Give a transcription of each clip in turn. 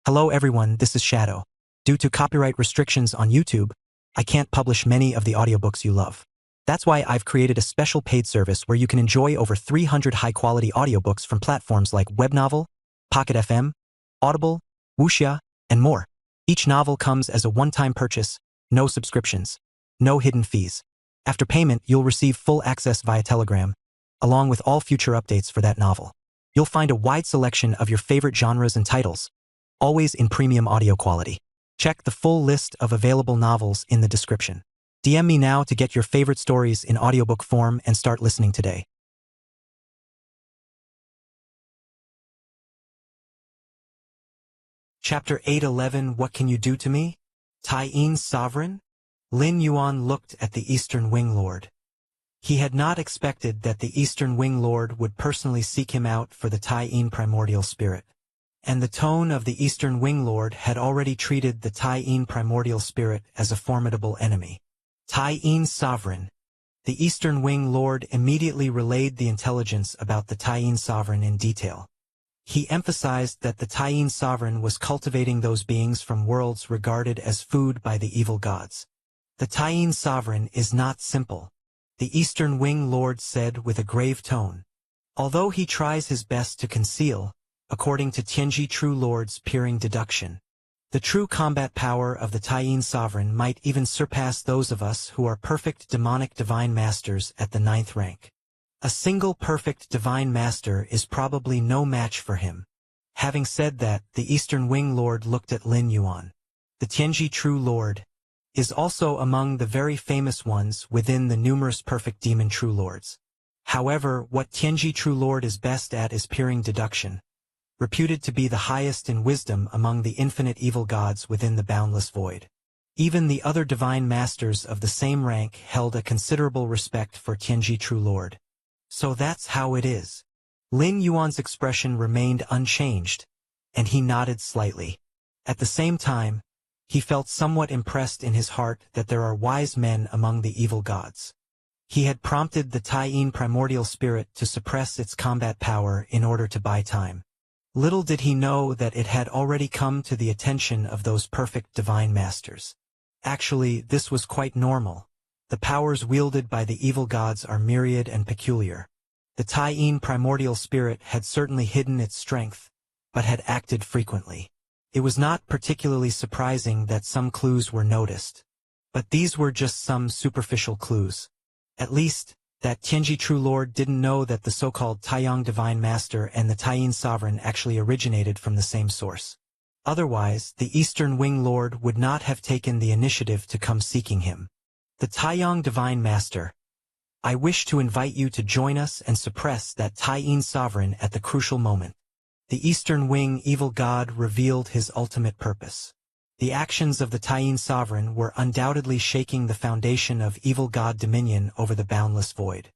Hello everyone, this is Shadow. Due to copyright restrictions on YouTube, I can't publish many of the audiobooks you love. That's why I've created a special paid service where you can enjoy over 300 high-quality audiobooks from platforms like Webnovel, Pocket FM, Audible, Wuxia, and more. Each novel comes as a one-time purchase, no subscriptions, no hidden fees. After payment, you'll receive full access via Telegram, along with all future updates for that novel. You'll find a wide selection of your favorite genres and titles, always in premium audio quality. Check the full list of available novels in the description. DM me now to get your favorite stories in audiobook form and start listening today. Chapter 811 What Can You Do to Me? Tai'in's Sovereign? Lin Yuan looked at the Eastern Wing Lord. He had not expected that the Eastern Wing Lord would personally seek him out for the Tai'in primordial spirit. And the tone of the Eastern Wing Lord had already treated the Tai'in primordial spirit as a formidable enemy. Tai'in's Sovereign. The Eastern Wing Lord immediately relayed the intelligence about the Tai'in Sovereign in detail. He emphasized that the Tai'in Sovereign was cultivating those beings from worlds regarded as food by the evil gods. The Tai'in Sovereign is not simple, the Eastern Wing Lord said with a grave tone. Although he tries his best to conceal, according to Tianji True Lord's peering deduction, the true combat power of the Tai'in Sovereign might even surpass those of us who are perfect demonic divine masters at the 9th rank. A single perfect divine master is probably no match for him. Having said that, the Eastern Wing Lord looked at Lin Yuan. The Tianji True Lord is also among the very famous ones within the numerous perfect demon True Lords. However, what Tianji True Lord is best at is peering deduction, reputed to be the highest in wisdom among the infinite evil gods within the boundless void. Even the other divine masters of the same rank held a considerable respect for Tianji True Lord. So that's how it is. Lin Yuan's expression remained unchanged, and he nodded slightly. At the same time, he felt somewhat impressed in his heart that there are wise men among the evil gods. He had prompted the Tai'in primordial spirit to suppress its combat power in order to buy time. Little did he know that it had already come to the attention of those perfect divine masters. Actually, this was quite normal. The powers wielded by the evil gods are myriad and peculiar. The Tai'in primordial spirit had certainly hidden its strength, but had acted frequently. It was not particularly surprising that some clues were noticed. But these were just some superficial clues. At least, that Tianji True Lord didn't know that the so-called Taiyang Divine Master and the Tai'in Sovereign actually originated from the same source. Otherwise, the Eastern Wing Lord would not have taken the initiative to come seeking him. The Taiyang Divine Master. I wish to invite you to join us and suppress that Tai'in Sovereign at the crucial moment. The Eastern Wing Evil God revealed his ultimate purpose. The actions of the Tai'in Sovereign were undoubtedly shaking the foundation of evil god dominion over the boundless void.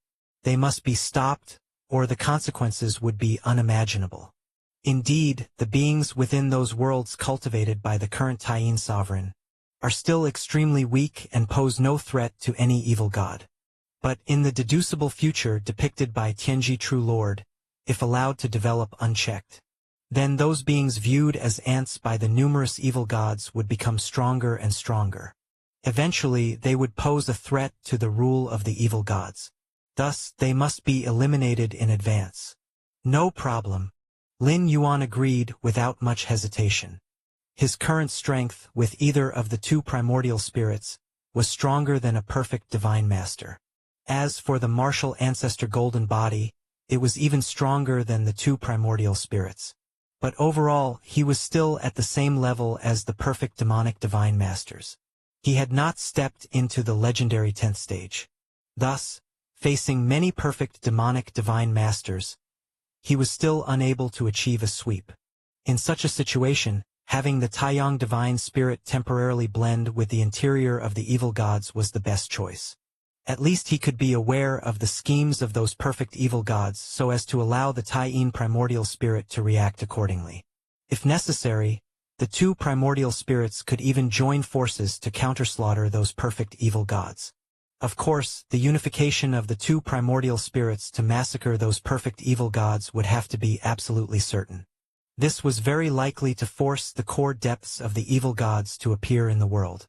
They must be stopped, or the consequences would be unimaginable. Indeed, the beings within those worlds cultivated by the current Tai'in Sovereign are still extremely weak and pose no threat to any evil god. But in the deducible future depicted by Tianji True Lord, if allowed to develop unchecked, then those beings viewed as ants by the numerous evil gods would become stronger and stronger. Eventually, they would pose a threat to the rule of the evil gods. Thus, they must be eliminated in advance. No problem. Lin Yuan agreed without much hesitation. His current strength with either of the two primordial spirits was stronger than a perfect divine master. As for the martial ancestor golden body, it was even stronger than the two primordial spirits. But overall, he was still at the same level as the perfect demonic divine masters. He had not stepped into the legendary 10th stage. Thus, facing many perfect demonic divine masters, he was still unable to achieve a sweep. In such a situation, having the Taiyang divine spirit temporarily blend with the interior of the evil gods was the best choice. At least he could be aware of the schemes of those perfect evil gods so as to allow the Tai'in primordial spirit to react accordingly. If necessary, the two primordial spirits could even join forces to counterslaughter those perfect evil gods. Of course, the unification of the two primordial spirits to massacre those perfect evil gods would have to be absolutely certain. This was very likely to force the core depths of the evil gods to appear in the world,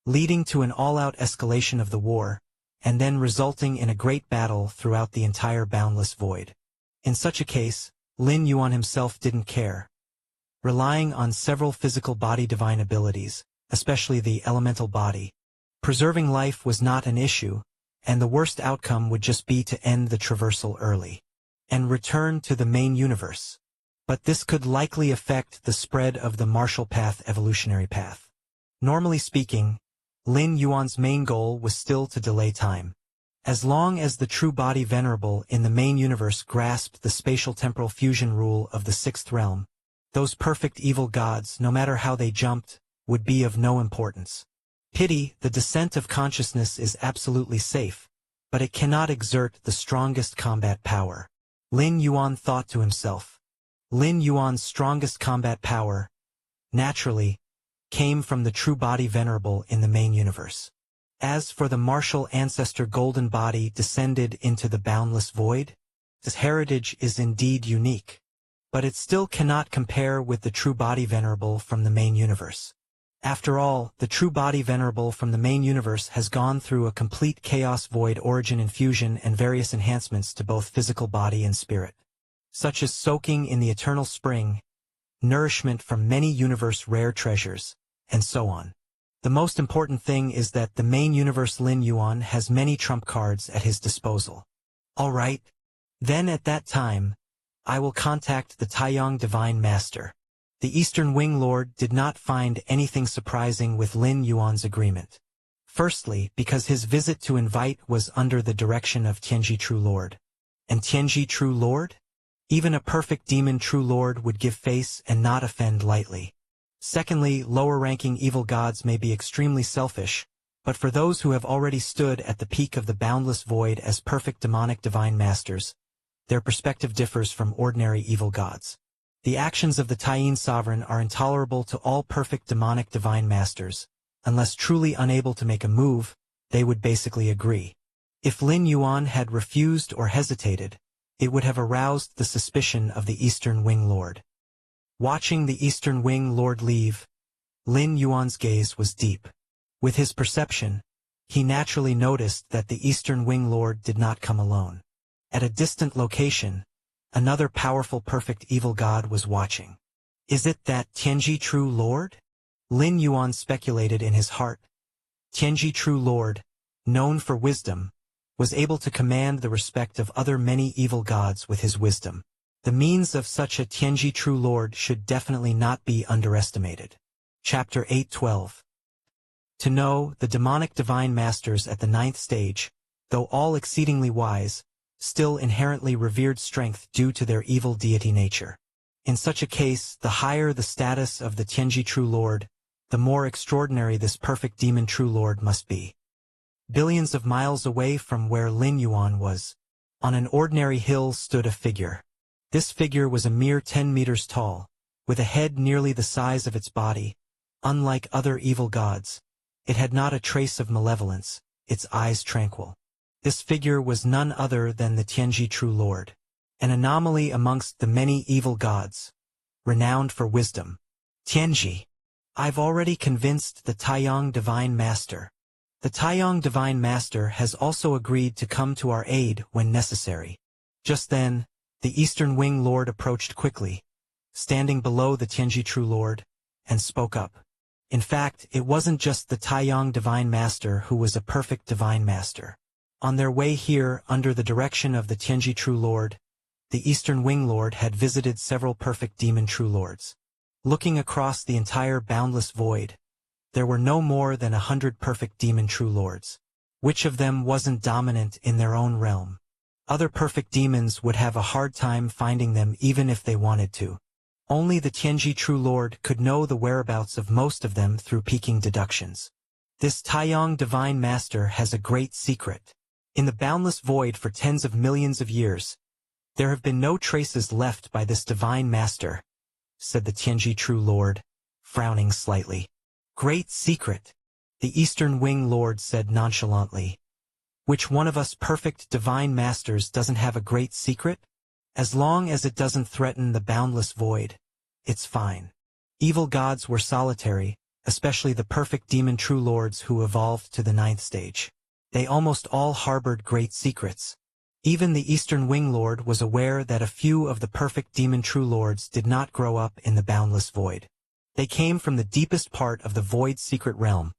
leading to an all-out escalation of the war, and then resulting in a great battle throughout the entire boundless void. In such a case, Lin Yuan himself didn't care. Relying on several physical body divine abilities, especially the elemental body, preserving life was not an issue, and the worst outcome would just be to end the traversal early and return to the main universe. But this could likely affect the spread of the martial path evolutionary path. Normally speaking, Lin Yuan's main goal was still to delay time. As long as the true body venerable in the main universe grasped the spatial temporal fusion rule of the sixth realm, those perfect evil gods, no matter how they jumped, would be of no importance. Pity, the descent of consciousness is absolutely safe, but it cannot exert the strongest combat power. Lin Yuan thought to himself. Lin Yuan's strongest combat power, naturally, came from the true body venerable in the main universe. As for the martial ancestor golden body descended into the boundless void, his heritage is indeed unique, but it still cannot compare with the true body venerable from the main universe. After all, the true body venerable from the main universe has gone through a complete chaos void origin infusion and various enhancements to both physical body and spirit, such as soaking in the eternal spring, nourishment from many universe rare treasures, and so on. The most important thing is that the main universe Lin Yuan has many trump cards at his disposal. All right. Then at that time, I will contact the Taiyang Divine Master. The Eastern Wing Lord did not find anything surprising with Lin Yuan's agreement. Firstly, because his visit to invite was under the direction of Tianji True Lord. And Tianji True Lord? Even a perfect demon True Lord would give face and not offend lightly. Secondly, lower-ranking evil gods may be extremely selfish, but for those who have already stood at the peak of the boundless void as perfect demonic divine masters, their perspective differs from ordinary evil gods. The actions of the Taiyin sovereign are intolerable to all perfect demonic divine masters. Unless truly unable to make a move, they would basically agree. If Lin Yuan had refused or hesitated, it would have aroused the suspicion of the Eastern Wing Lord. Watching the Eastern Wing Lord leave, Lin Yuan's gaze was deep. With his perception, he naturally noticed that the Eastern Wing Lord did not come alone. At a distant location, another powerful perfect evil god was watching. Is it that Tianji True Lord? Lin Yuan speculated in his heart. Tianji True Lord, known for wisdom, was able to command the respect of other many evil gods with his wisdom. The means of such a Tianji True Lord should definitely not be underestimated. Chapter 8:12. To know the demonic divine masters at the 9th stage, though all exceedingly wise, still inherently revered strength due to their evil deity nature. In such a case, the higher the status of the Tianji True Lord, the more extraordinary this perfect demon True Lord must be. Billions of miles away from where Lin Yuan was, on an ordinary hill stood a figure. This figure was a mere 10 meters tall, with a head nearly the size of its body. Unlike other evil gods, it had not a trace of malevolence, its eyes tranquil. This figure was none other than the Tianji True Lord, an anomaly amongst the many evil gods, renowned for wisdom. Tianji, I've already convinced the Taiyang Divine Master. The Taiyang Divine Master has also agreed to come to our aid when necessary. Just then, the Eastern Wing Lord approached quickly, standing below the Tianji True Lord, and spoke up. In fact, it wasn't just the Taiyang Divine Master who was a perfect Divine Master. On their way here, under the direction of the Tianji True Lord, the Eastern Wing Lord had visited several perfect demon True Lords. Looking across the entire boundless void, there were no more than 100 perfect demon True Lords. Which of them wasn't dominant in their own realm? Other perfect demons would have a hard time finding them even if they wanted to. Only the Tianji True Lord could know the whereabouts of most of them through peeking deductions. This Taiyang Divine Master has a great secret. In the boundless void for tens of millions of years, there have been no traces left by this Divine Master, said the Tianji True Lord, frowning slightly. Great secret, the Eastern Wing Lord said nonchalantly. Which one of us perfect Divine Masters doesn't have a great secret? As long as it doesn't threaten the boundless void, it's fine. Evil gods were solitary, especially the perfect demon true lords who evolved to the 9th stage. They almost all harbored great secrets. Even the Eastern Wing Lord was aware that a few of the perfect demon true lords did not grow up in the boundless void. They came from the deepest part of the void's secret realm,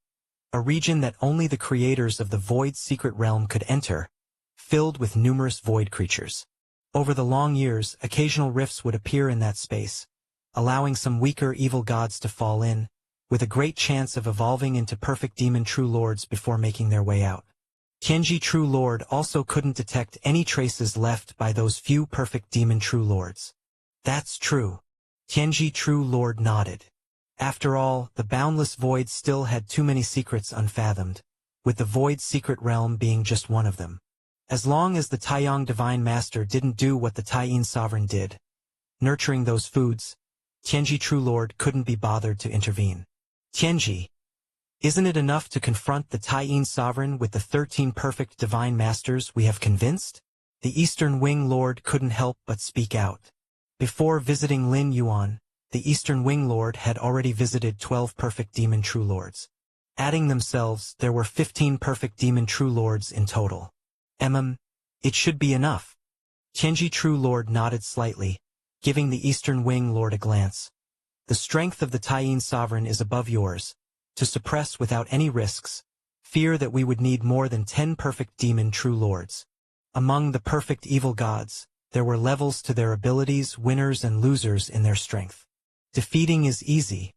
a region that only the creators of the void's secret realm could enter, filled with numerous void creatures. Over the long years, occasional rifts would appear in that space, allowing some weaker evil gods to fall in, with a great chance of evolving into perfect demon true lords before making their way out. Tianji True Lord also couldn't detect any traces left by those few perfect demon true lords. That's true. Tianji True Lord nodded. After all, the boundless void still had too many secrets unfathomed, with the void's secret realm being just one of them. As long as the Taiyang Divine Master didn't do what the Taiyin Sovereign did, nurturing those foods, Tianji True Lord couldn't be bothered to intervene. Tianji, isn't it enough to confront the Taiyin Sovereign with the 13 perfect Divine Masters we have convinced? The Eastern Wing Lord couldn't help but speak out. Before visiting Lin Yuan, the Eastern Wing Lord had already visited 12 perfect demon true lords. Adding themselves, there were 15 perfect demon true lords in total. It should be enough. Tianji True Lord nodded slightly, giving the Eastern Wing Lord a glance. The strength of the Taiyin Sovereign is above yours. To suppress without any risks, fear that we would need more than 10 perfect demon true lords. Among the perfect evil gods, there were levels to their abilities, winners and losers in their strength. Defeating is easy,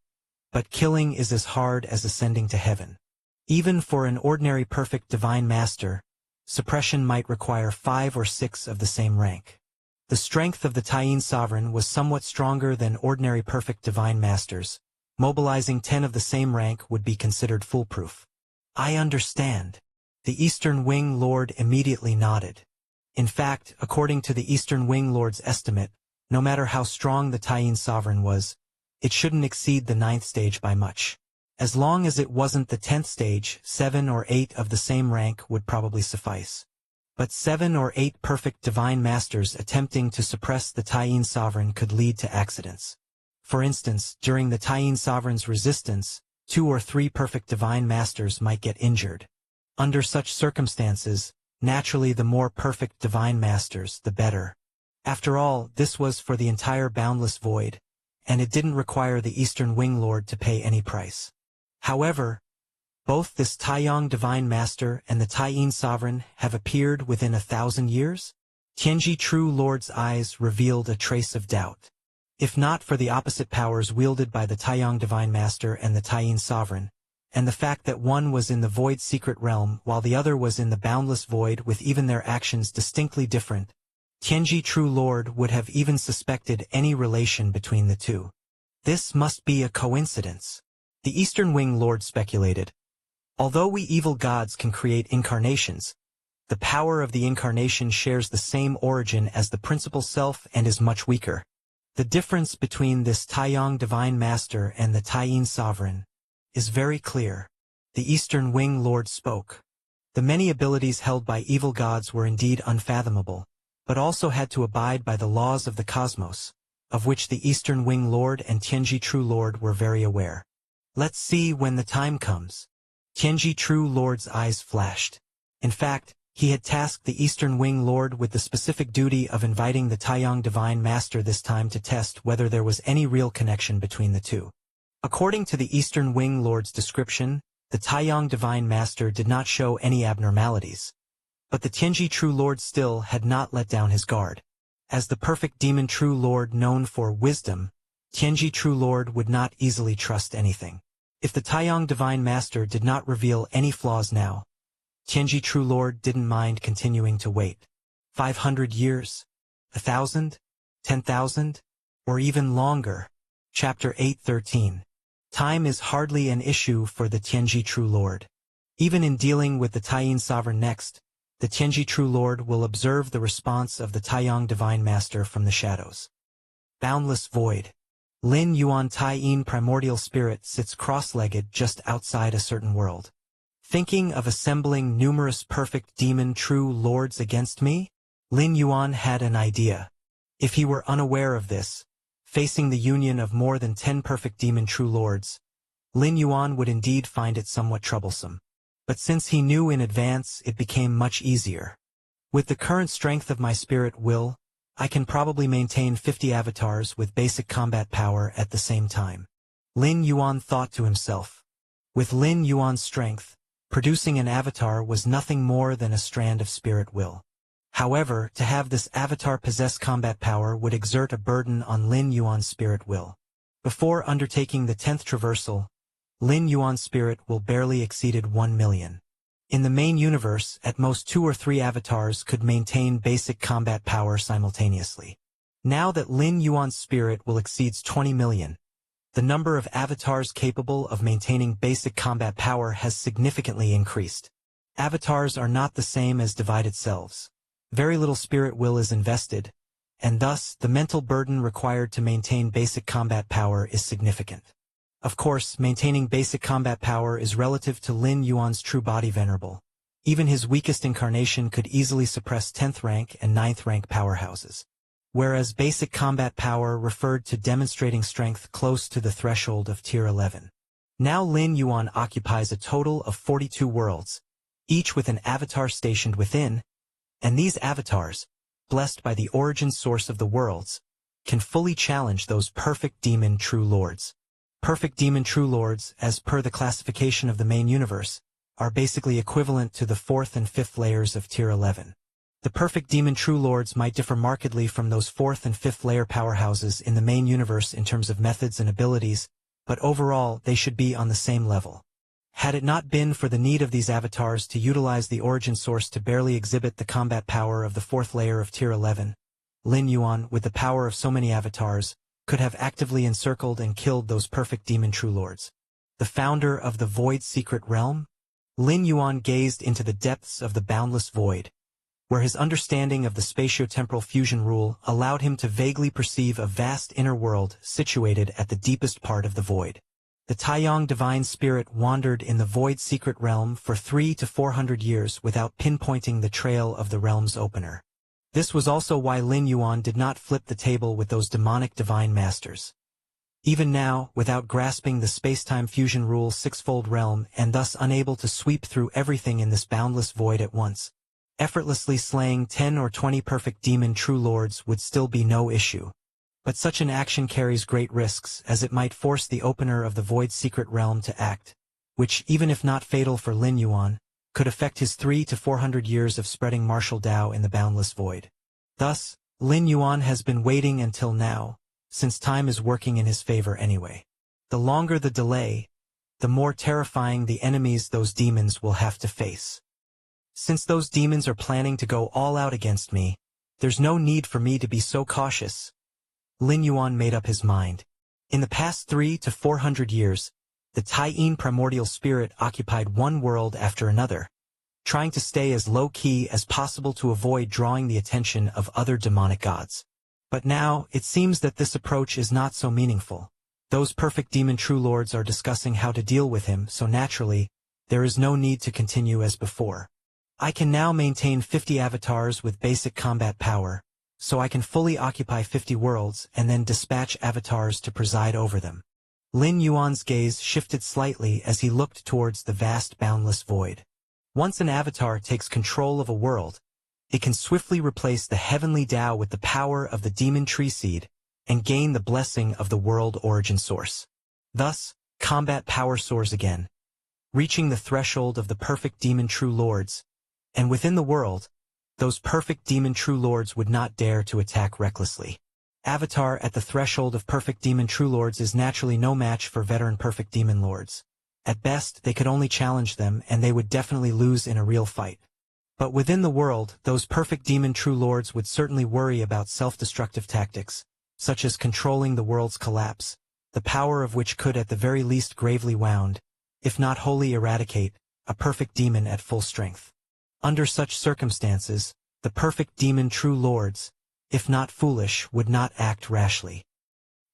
but killing is as hard as ascending to heaven. Even for an ordinary perfect divine master, suppression might require 5 or 6 of the same rank. The strength of the Taiyin Sovereign was somewhat stronger than ordinary perfect divine masters. Mobilizing 10 of the same rank would be considered foolproof. I understand. The Eastern Wing Lord immediately nodded. In fact, according to the Eastern Wing Lord's estimate, no matter how strong the Taiyin Sovereign was, it shouldn't exceed the 9th stage by much. As long as it wasn't the 10th stage, 7 or 8 of the same rank would probably suffice. But 7 or 8 perfect divine masters attempting to suppress the Taiyin Sovereign could lead to accidents. For instance, during the Taiyin Sovereign's resistance, 2 or 3 perfect divine masters might get injured. Under such circumstances, naturally the more perfect divine masters, the better. After all, this was for the entire boundless void, and it didn't require the Eastern Wing Lord to pay any price. However, both this Taiyang Divine Master and the Taiyin Sovereign have appeared within 1,000 years? Tianji True Lord's eyes revealed a trace of doubt. If not for the opposite powers wielded by the Taiyang Divine Master and the Taiyin Sovereign, and the fact that one was in the void's secret realm while the other was in the boundless void with even their actions distinctly different, Tianji True Lord would have even suspected any relation between the two. This must be a coincidence. The Eastern Wing Lord speculated. Although we evil gods can create incarnations, the power of the incarnation shares the same origin as the principal self and is much weaker. The difference between this Taiyang Divine Master and the Taiyin Sovereign is very clear. The Eastern Wing Lord spoke. The many abilities held by evil gods were indeed unfathomable, but also had to abide by the laws of the cosmos, of which the Eastern Wing Lord and Tianji True Lord were very aware. Let's see when the time comes. Tianji True Lord's eyes flashed. In fact, he had tasked the Eastern Wing Lord with the specific duty of inviting the Taiyang Divine Master this time to test whether there was any real connection between the two. According to the Eastern Wing Lord's description, the Taiyang Divine Master did not show any abnormalities. But the Tianji True Lord still had not let down his guard. As the perfect demon True Lord known for wisdom, Tianji True Lord would not easily trust anything. If the Taiyang Divine Master did not reveal any flaws now, Tianji True Lord didn't mind continuing to wait. 500 years? 1,000? 10,000? Or even longer? Chapter 8:13. Time is hardly an issue for the Tianji True Lord. Even in dealing with the Taiyin Sovereign next, the Tianji True Lord will observe the response of the Taiyang Divine Master from the shadows. Boundless Void. Lin Yuan Taiyin Primordial Spirit sits cross-legged just outside a certain world. Thinking of assembling numerous perfect demon true lords against me? Lin Yuan had an idea. If he were unaware of this, Facing the union of more than 10 perfect demon true lords, Lin Yuan would indeed find it somewhat troublesome. But since he knew in advance, it became much easier. With the current strength of my spirit will, I can probably maintain 50 avatars with basic combat power at the same time. Lin Yuan thought to himself. With Lin Yuan's strength, producing an avatar was nothing more than a strand of spirit will. However, to have this avatar possess combat power would exert a burden on Lin Yuan's spirit will. Before undertaking the 10th traversal, Lin Yuan's spirit will barely exceeded 1 million. In the main universe, at most 2 or 3 avatars could maintain basic combat power simultaneously. Now that Lin Yuan's spirit will exceeds 20 million, the number of avatars capable of maintaining basic combat power has significantly increased. Avatars are not the same as divided selves. Very little spirit will is invested, and thus the mental burden required to maintain basic combat power is significant. Of course, maintaining basic combat power is relative to Lin Yuan's true body venerable. Even his weakest incarnation could easily suppress 10th rank and 9th rank powerhouses. Whereas basic combat power referred to demonstrating strength close to the threshold of tier 11. Now Lin Yuan occupies a total of 42 worlds, each with an avatar stationed within, and these avatars, blessed by the origin source of the worlds, can fully challenge those perfect demon true lords. Perfect demon true lords, as per the classification of the main universe, are basically equivalent to the 4th and 5th layers of tier 11. The perfect demon true lords might differ markedly from those 4th and 5th layer powerhouses in the main universe in terms of methods and abilities, but overall they should be on the same level. Had it not been for the need of these avatars to utilize the origin source to barely exhibit the combat power of the 4th layer of tier 11, Lin Yuan, with the power of so many avatars, could have actively encircled and killed those perfect demon true lords. The founder of the Void Secret Realm? Lin Yuan gazed into the depths of the boundless void, where his understanding of the spatio-temporal fusion rule allowed him to vaguely perceive a vast inner world situated at the deepest part of the void. The Taiyang divine spirit wandered in the Void Secret Realm for 300 to 400 years without pinpointing the trail of the realm's opener. This was also why Lin Yuan did not flip the table with those demonic divine masters. Even now, without grasping the space-time fusion rule's sixfold realm and thus unable to sweep through everything in this boundless void at once, effortlessly slaying 10 or 20 perfect demon true lords would still be no issue. But such an action carries great risks, as it might force the opener of the Void Secret Realm to act, which, even if not fatal for Lin Yuan, could affect his 300 to 400 years of spreading martial Dao in the boundless void. Thus, Lin Yuan has been waiting until now, since time is working in his favor anyway. The longer the delay, the more terrifying the enemies those demons will have to face. Since those demons are planning to go all out against me, there's no need for me to be so cautious. Lin Yuan made up his mind. In the past 300 to 400 years, the Taiyin primordial spirit occupied one world after another, trying to stay as low-key as possible to avoid drawing the attention of other demonic gods. But now, it seems that this approach is not so meaningful. Those perfect demon true lords are discussing how to deal with him, so naturally, there is no need to continue as before. I can now maintain 50 avatars with basic combat power, so I can fully occupy 50 worlds and then dispatch avatars to preside over them. Lin Yuan's gaze shifted slightly as he looked towards the vast boundless void. Once an avatar takes control of a world, it can swiftly replace the heavenly Tao with the power of the demon tree seed and gain the blessing of the world origin source. Thus, combat power soars again, reaching the threshold of the perfect demon true lords, and within the world, those perfect demon true lords would not dare to attack recklessly. Avatar at the threshold of perfect demon true lords is naturally no match for veteran perfect demon lords. At best, they could only challenge them, and they would definitely lose in a real fight. But within the world, those perfect demon true lords would certainly worry about self-destructive tactics, such as controlling the world's collapse, the power of which could at the very least gravely wound, if not wholly eradicate, a perfect demon at full strength. Under such circumstances, the perfect demon true lords, if not foolish, would not act rashly.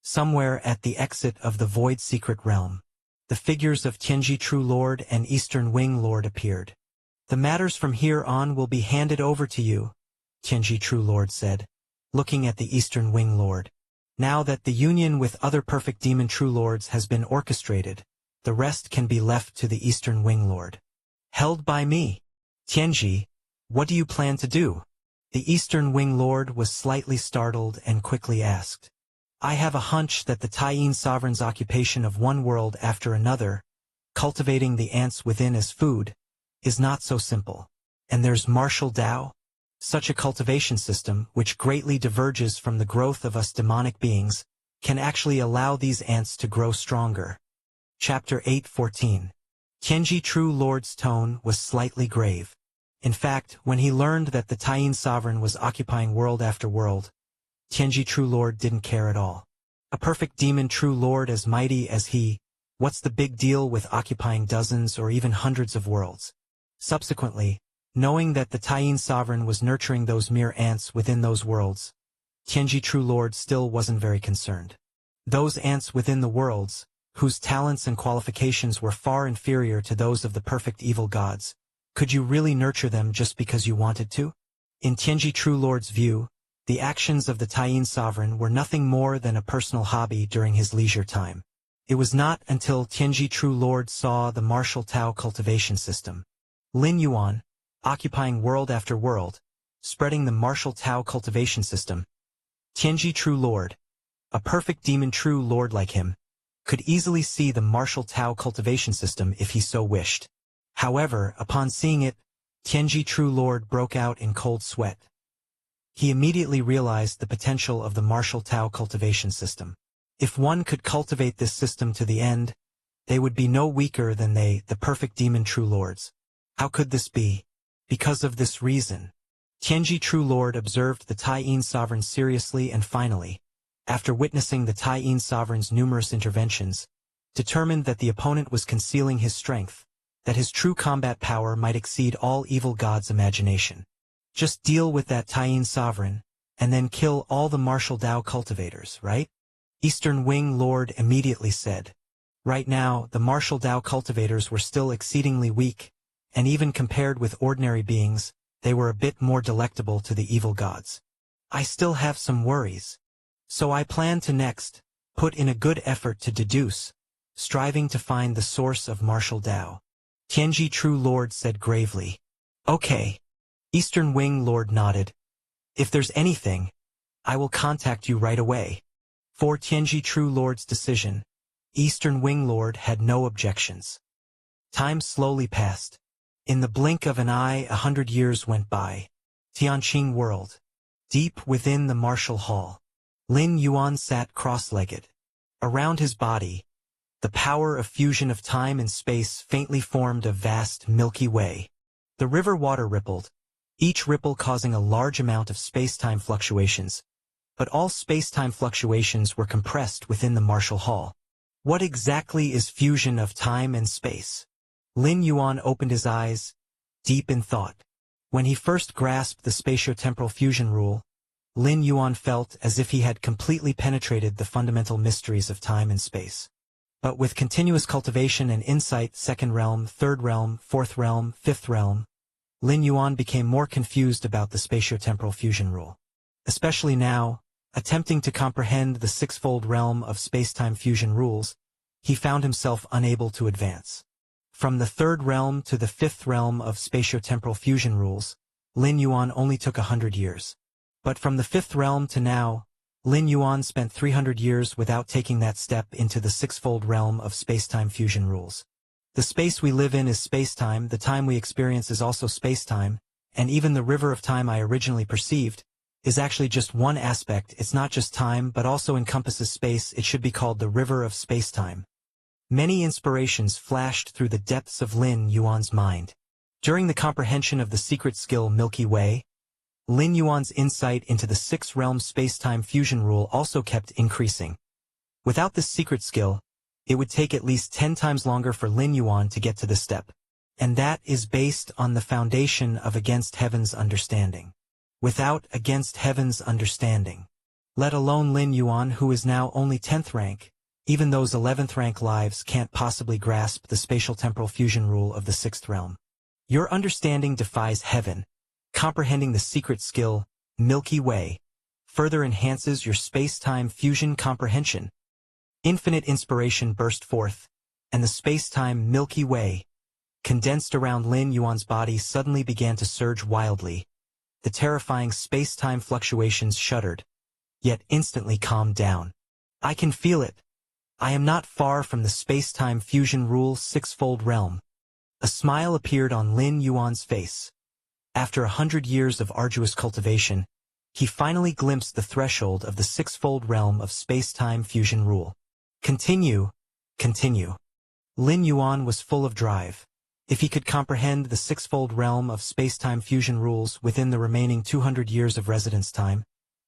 Somewhere at the exit of the Void Secret Realm, the figures of Tianji True Lord and Eastern Wing Lord appeared. The matters from here on will be handed over to you, Tianji True Lord said, looking at the Eastern Wing Lord. Now that the union with other perfect demon true lords has been orchestrated, the rest can be left to the Eastern Wing Lord. Held by me. Tianji, what do you plan to do? The Eastern Wing Lord was slightly startled and quickly asked. I have a hunch that the Taiyin sovereign's occupation of one world after another, cultivating the ants within as food, is not so simple. And there's martial Tao? Such a cultivation system, which greatly diverges from the growth of us demonic beings, can actually allow these ants to grow stronger. Chapter 8:14. Tianji True Lord's tone was slightly grave. In fact, when he learned that the Taiyin sovereign was occupying world after world, Tianji True Lord didn't care at all. A perfect demon True Lord as mighty as he, what's the big deal with occupying dozens or even hundreds of worlds? Subsequently, knowing that the Taiyin sovereign was nurturing those mere ants within those worlds, Tianji True Lord still wasn't very concerned. Those ants within the worlds, whose talents and qualifications were far inferior to those of the perfect evil gods, could you really nurture them just because you wanted to? In Tianji True Lord's view, the actions of the Taiyin sovereign were nothing more than a personal hobby during his leisure time. It was not until Tianji True Lord saw the martial Tao cultivation system, Lin Yuan, occupying world after world, spreading the martial Tao cultivation system. Tianji True Lord, a perfect demon True Lord like him, could easily see the martial Tao cultivation system if he so wished. However, upon seeing it, Tianji True Lord broke out in cold sweat. He immediately realized the potential of the martial Tao cultivation system. If one could cultivate this system to the end, they would be no weaker than they, the perfect demon True Lords. How could this be? Because of this reason. Tianji True Lord observed the Taiyin sovereign seriously and finally, after witnessing the Taiyin sovereign's numerous interventions, determined that the opponent was concealing his strength, that his true combat power might exceed all evil gods' imagination. Just deal with that Taiyin sovereign, and then kill all the martial Tao cultivators, right? Eastern Wing Lord immediately said. Right now, the martial Tao cultivators were still exceedingly weak, and even compared with ordinary beings, they were a bit more delectable to the evil gods. I still have some worries. So I plan to next put in a good effort to deduce, striving to find the source of martial Tao. Tianji True Lord said gravely. Okay. Eastern Wing Lord nodded. If there's anything, I will contact you right away. For Tianji True Lord's decision, Eastern Wing Lord had no objections. Time slowly passed. In the blink of an eye 100 years went by. Tianqing World. Deep within the martial hall, Lin Yuan sat cross-legged. Around his body, the power of fusion of time and space faintly formed a vast Milky Way. The river water rippled, each ripple causing a large amount of space-time fluctuations, but all space-time fluctuations were compressed within the martial hall. What exactly is fusion of time and space? Lin Yuan opened his eyes, deep in thought. When he first grasped the spatio-temporal fusion rule, Lin Yuan felt as if he had completely penetrated the fundamental mysteries of time and space. But with continuous cultivation and insight, second realm, third realm, fourth realm, fifth realm, Lin Yuan became more confused about the spatio-temporal fusion rule. Especially now, attempting to comprehend the sixfold realm of space-time fusion rules, he found himself unable to advance. From the third realm to the fifth realm of spatio-temporal fusion rules, Lin Yuan only took 100 years. But from the fifth realm to now, Lin Yuan spent 300 years without taking that step into the sixfold realm of space-time fusion rules. The space we live in is space-time, the time we experience is also space-time, and even the river of time I originally perceived is actually just one aspect. It's not just time but also encompasses space. It should be called the river of space-time. Many inspirations flashed through the depths of Lin Yuan's mind. During the comprehension of the secret skill Milky Way, Lin Yuan's insight into the six-realm space-time fusion rule also kept increasing. Without this secret skill, it would take at least 10 times longer for Lin Yuan to get to this step. And that is based on the foundation of Against Heaven's understanding. Without Against Heaven's understanding, let alone Lin Yuan, who is now only 10th rank, even those 11th rank lives can't possibly grasp the spatial-temporal fusion rule of the sixth realm. Your understanding defies heaven. Comprehending the secret skill, Milky Way, further enhances your space-time fusion comprehension. Infinite inspiration burst forth, and the space-time Milky Way, condensed around Lin Yuan's body, suddenly began to surge wildly. The terrifying space-time fluctuations shuddered, yet instantly calmed down. I can feel it. I am not far from the space-time fusion rule sixfold realm. A smile appeared on Lin Yuan's face. After 100 years of arduous cultivation, he finally glimpsed the threshold of the sixfold realm of space-time fusion rule. Continue, continue. Lin Yuan was full of drive. If he could comprehend the sixfold realm of space-time fusion rules within the remaining 200 years of residence time,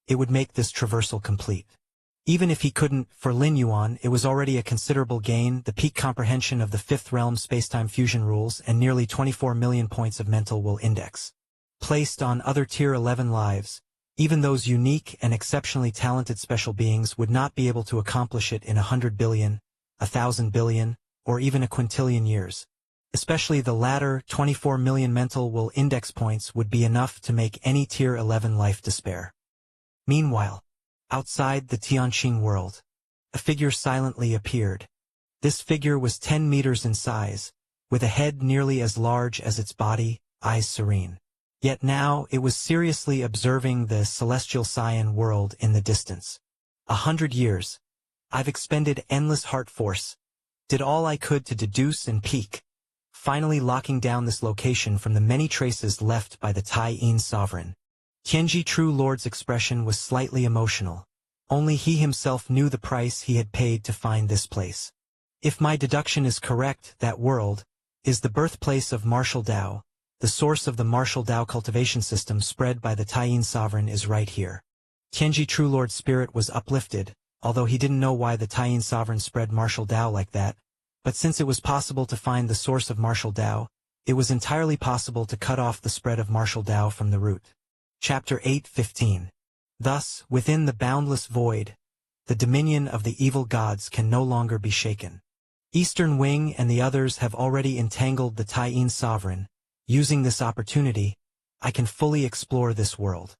it would make this traversal complete. Even if he couldn't, for Lin Yuan, it was already a considerable gain, the peak comprehension of the fifth realm space-time fusion rules and nearly 24 million points of mental will index. Placed on other Tier 11 lives, even those unique and exceptionally talented special beings would not be able to accomplish it in 100 billion, 1,000 billion, or even a quintillion years. Especially the latter, 24 million mental will index points would be enough to make any Tier 11 life despair. Meanwhile, outside the Tianqing world, a figure silently appeared. This figure was 10 meters in size, with a head nearly as large as its body, eyes serene. Yet now it was seriously observing the celestial Cyan world in the distance. 100 years. I've expended endless heart force, did all I could to deduce and peak, finally locking down this location from the many traces left by the Tai-Yin sovereign. Tianji True Lord's expression was slightly emotional. Only he himself knew the price he had paid to find this place. If my deduction is correct, that world is the birthplace of martial Tao. The source of the martial Tao cultivation system spread by the Tai-Yin sovereign is right here. Tianji True Lord's spirit was uplifted, although he didn't know why the Tai-Yin sovereign spread martial Tao like that. But since it was possible to find the source of martial Tao, it was entirely possible to cut off the spread of martial Tao from the root. Chapter 8:15. Thus, within the boundless void, the dominion of the evil gods can no longer be shaken. Eastern Wing and the others have already entangled the Tai-Yin sovereign. Using this opportunity, I can fully explore this world.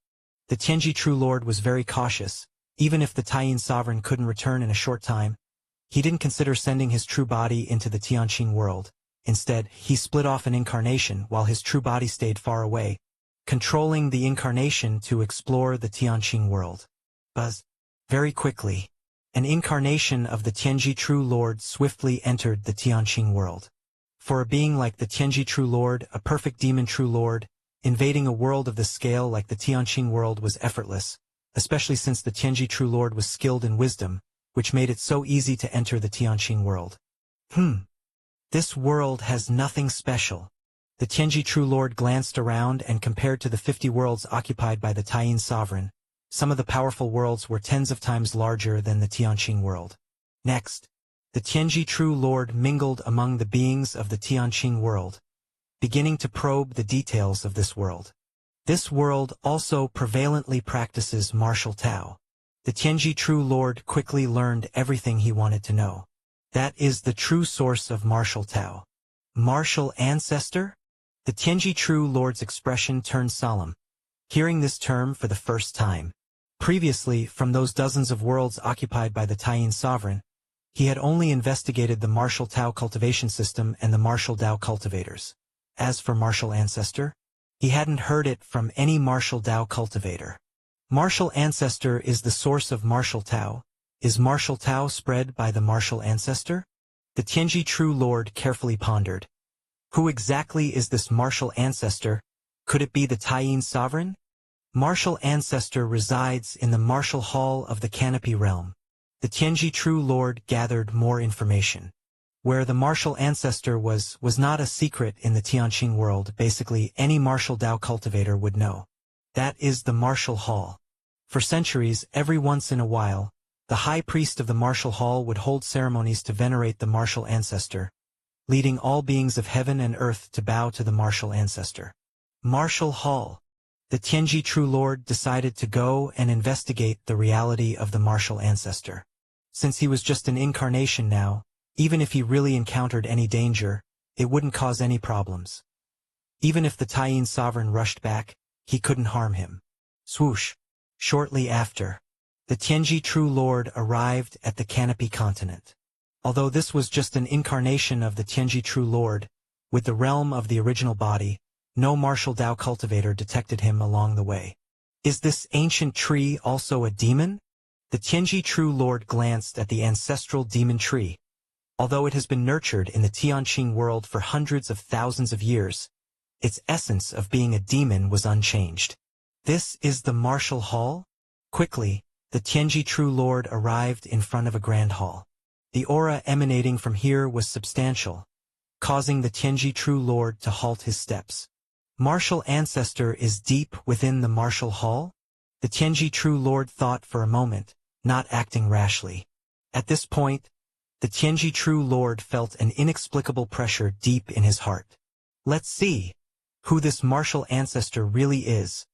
The Tianji True Lord was very cautious. Even if the Tai-Yin sovereign couldn't return in a short time, he didn't consider sending his true body into the Tianqing world. Instead, he split off an incarnation while his true body stayed far away, controlling the incarnation to explore the Tianqing world. Very quickly, an incarnation of the Tianji True Lord swiftly entered the Tianqing world. For a being like the Tianji True Lord, a perfect demon True Lord, invading a world of the scale like the Tianqing world was effortless, especially since the Tianji True Lord was skilled in wisdom, which made it so easy to enter the Tianqing world. This world has nothing special. The Tianji True Lord glanced around and compared to the 50 worlds occupied by the Tai-Yin sovereign. Some of the powerful worlds were tens of times larger than the Tianqing world. Next, the Tianji True Lord mingled among the beings of the Tianqing world, beginning to probe the details of this world. This world also prevalently practices martial Tao. The Tianji True Lord quickly learned everything he wanted to know. That is the true source of martial Tao. Martial ancestor? The Tianji True Lord's expression turned solemn, hearing this term for the first time. Previously, from those dozens of worlds occupied by the Tai-Yin sovereign, he had only investigated the martial Tao cultivation system and the martial Tao cultivators. As for martial ancestor, he hadn't heard it from any martial Tao cultivator. Martial ancestor is the source of martial Tao. Is martial Tao spread by the martial ancestor? The Tianji True Lord carefully pondered. Who exactly is this martial ancestor? Could it be the Tai-Yin sovereign? Martial ancestor resides in the martial hall of the Canopy realm. The Tianji True Lord gathered more information. Where the martial ancestor was not a secret in the Tianqing world. Basically, any martial Tao cultivator would know. That is the martial hall. For centuries, every once in a while, the high priest of the martial hall would hold ceremonies to venerate the martial ancestor, leading all beings of heaven and earth to bow to the martial ancestor. Martial hall. The Tianji True Lord decided to go and investigate the reality of the martial ancestor. Since he was just an incarnation now, even if he really encountered any danger, it wouldn't cause any problems. Even if the Tai-Yin sovereign rushed back, he couldn't harm him. Swoosh! Shortly after, the Tianji True Lord arrived at the Canopy continent. Although this was just an incarnation of the Tianji True Lord, with the realm of the original body, no martial Dao cultivator detected him along the way. Is this ancient tree also a demon? The Tianji True Lord glanced at the ancestral demon tree. Although it has been nurtured in the Tianqing world for hundreds of thousands of years, its essence of being a demon was unchanged. This is the martial hall? Quickly, the Tianji True Lord arrived in front of a grand hall. The aura emanating from here was substantial, causing the Tianji True Lord to halt his steps. Martial ancestor is deep within the martial hall? The Tianji True Lord thought for a moment, not acting rashly. At this point, the Tianji True Lord felt an inexplicable pressure deep in his heart. Let's see who this martial ancestor really is.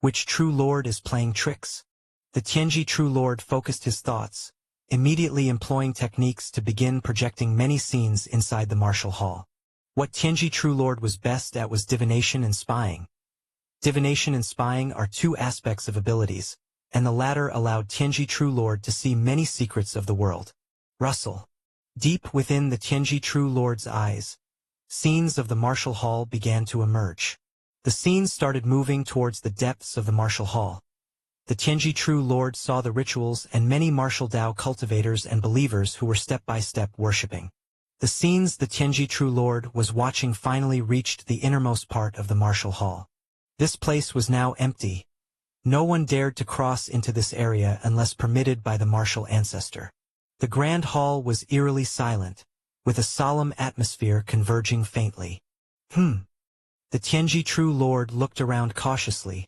Which True Lord is playing tricks? The Tianji True Lord focused his thoughts, immediately employing techniques to begin projecting many scenes inside the martial hall. What Tianji True Lord was best at was divination and spying. Divination and spying are two aspects of abilities, and the latter allowed Tianji True Lord to see many secrets of the world. Rustle. Deep within the Tianji True Lord's eyes, scenes of the martial hall began to emerge. The scenes started moving towards the depths of the martial hall. The Tianji True Lord saw the rituals and many martial Dao cultivators and believers who were step-by-step worshipping. The scenes the Tianji True Lord was watching finally reached the innermost part of the martial hall. This place was now empty. No one dared to cross into this area unless permitted by the martial ancestor. The grand hall was eerily silent, with a solemn atmosphere converging faintly. The Tianji True Lord looked around cautiously,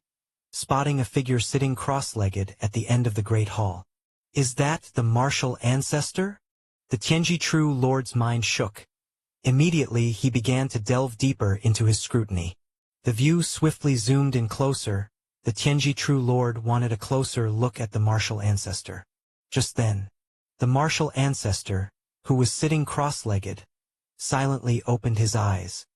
spotting a figure sitting cross-legged at the end of the great hall. Is that the martial ancestor? The Tianji True Lord's mind shook. Immediately he began to delve deeper into his scrutiny. The view swiftly zoomed in closer. The Tianji True Lord wanted a closer look at the martial ancestor. Just then, the martial ancestor, who was sitting cross-legged, silently opened his eyes.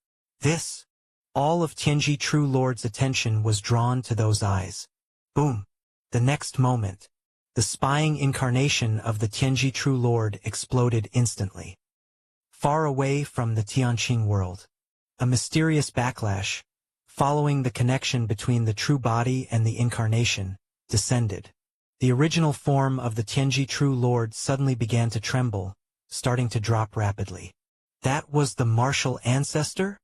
All of Tianji True Lord's attention was drawn to those eyes. Boom! The next moment, the spying incarnation of the Tianji True Lord exploded instantly. Far away from the Tianqing world, a mysterious backlash, following the connection between the true body and the incarnation, descended. The original form of the Tianji True Lord suddenly began to tremble, starting to drop rapidly. That was the martial ancestor?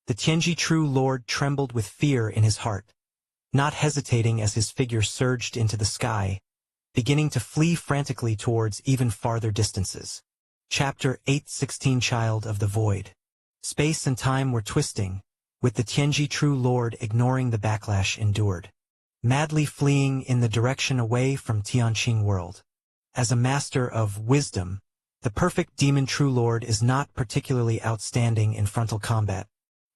The Tianji True Lord trembled with fear in his heart, not hesitating as his figure surged into the sky, beginning to flee frantically towards even farther distances. Chapter 8:16 Child of the Void. Space and time were twisting, with the Tianji True Lord ignoring the backlash endured, madly fleeing in the direction away from Tianqing world. As a master of wisdom, the perfect demon True Lord is not particularly outstanding in frontal combat,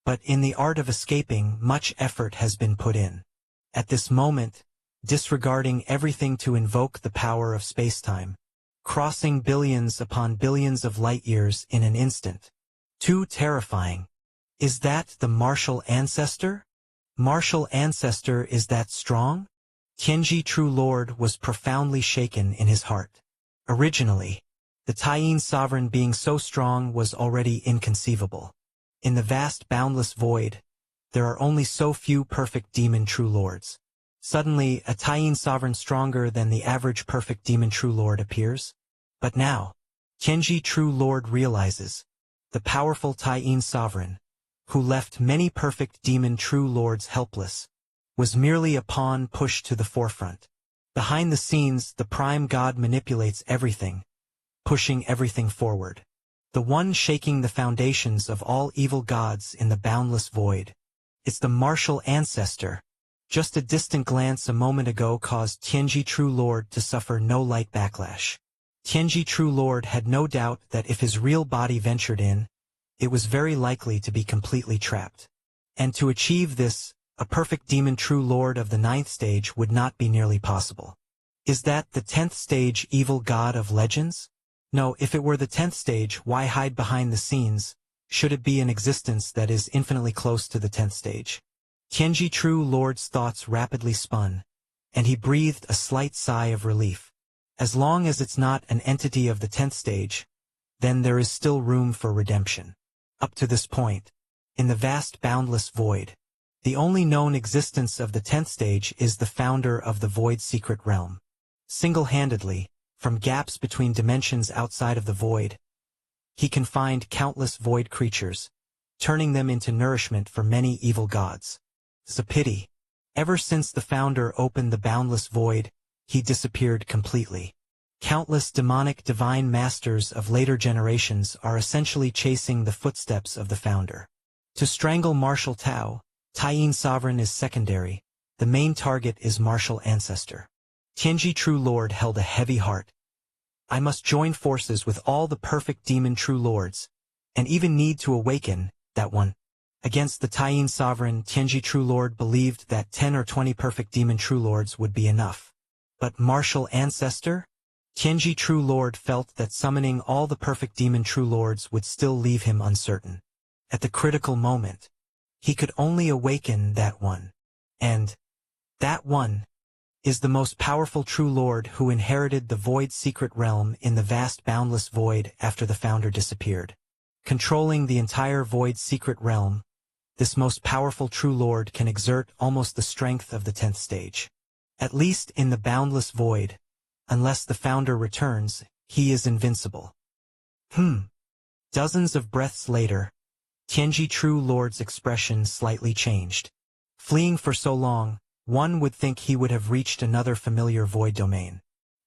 but in the art of escaping much effort has been put in. At this moment, disregarding everything to invoke the power of space-time, crossing billions upon billions of light-years in an instant. Too terrifying. Is that the martial ancestor? Martial ancestor is that strong? Tianji True Lord was profoundly shaken in his heart. Originally, the Taiyin sovereign being so strong was already inconceivable. In the vast boundless void, there are only so few perfect demon True Lords. Suddenly, a Taiyin sovereign stronger than the average perfect demon True Lord appears. But now, Tianji True Lord realizes, the powerful Taiyin sovereign, who left many perfect demon True Lords helpless, was merely a pawn pushed to the forefront. Behind the scenes, the prime god manipulates everything, pushing everything forward. The one shaking the foundations of all evil gods in the boundless void. It's the martial ancestor. Just a distant glance a moment ago caused Tianji True Lord to suffer no light backlash. Tianji True Lord had no doubt that if his real body ventured in, it was very likely to be completely trapped. And to achieve this, a perfect demon True Lord of the 9th stage would not be nearly possible. Is that the 10th stage evil god of legends? No, if it were the 10th stage, why hide behind the scenes, should it be an existence that is infinitely close to the 10th stage? Tianji True Lord's thoughts rapidly spun, and he breathed a slight sigh of relief. As long as it's not an entity of the 10th stage, then there is still room for redemption. Up to this point, in the vast boundless void, the only known existence of the 10th stage is the founder of the void secret realm. Single-handedly, from gaps between dimensions outside of the void, he can find countless void creatures, turning them into nourishment for many evil gods. It's a pity. Ever since the founder opened the boundless void, he disappeared completely. Countless demonic divine masters of later generations are essentially chasing the footsteps of the founder. To strangle Martial Tao, Taiyin Sovereign is secondary. The main target is Martial Ancestor. Tianji True Lord held a heavy heart. I must join forces with all the perfect demon True Lords, and even need to awaken that one. Against the Taiyin Sovereign, Tianji True Lord believed that 10 or 20 perfect demon True Lords would be enough. But Martial Ancestor? Tianji True Lord felt that summoning all the perfect demon True Lords would still leave him uncertain. At the critical moment, he could only awaken that one. And that one is the most powerful True Lord who inherited the void secret realm in the vast boundless void after the founder disappeared. Controlling the entire void secret realm, this most powerful True Lord can exert almost the strength of the 10th stage. At least in the boundless void, unless the founder returns, he is invincible. Dozens of breaths later, Tianji True Lord's expression slightly changed. Fleeing for so long, one would think he would have reached another familiar void domain.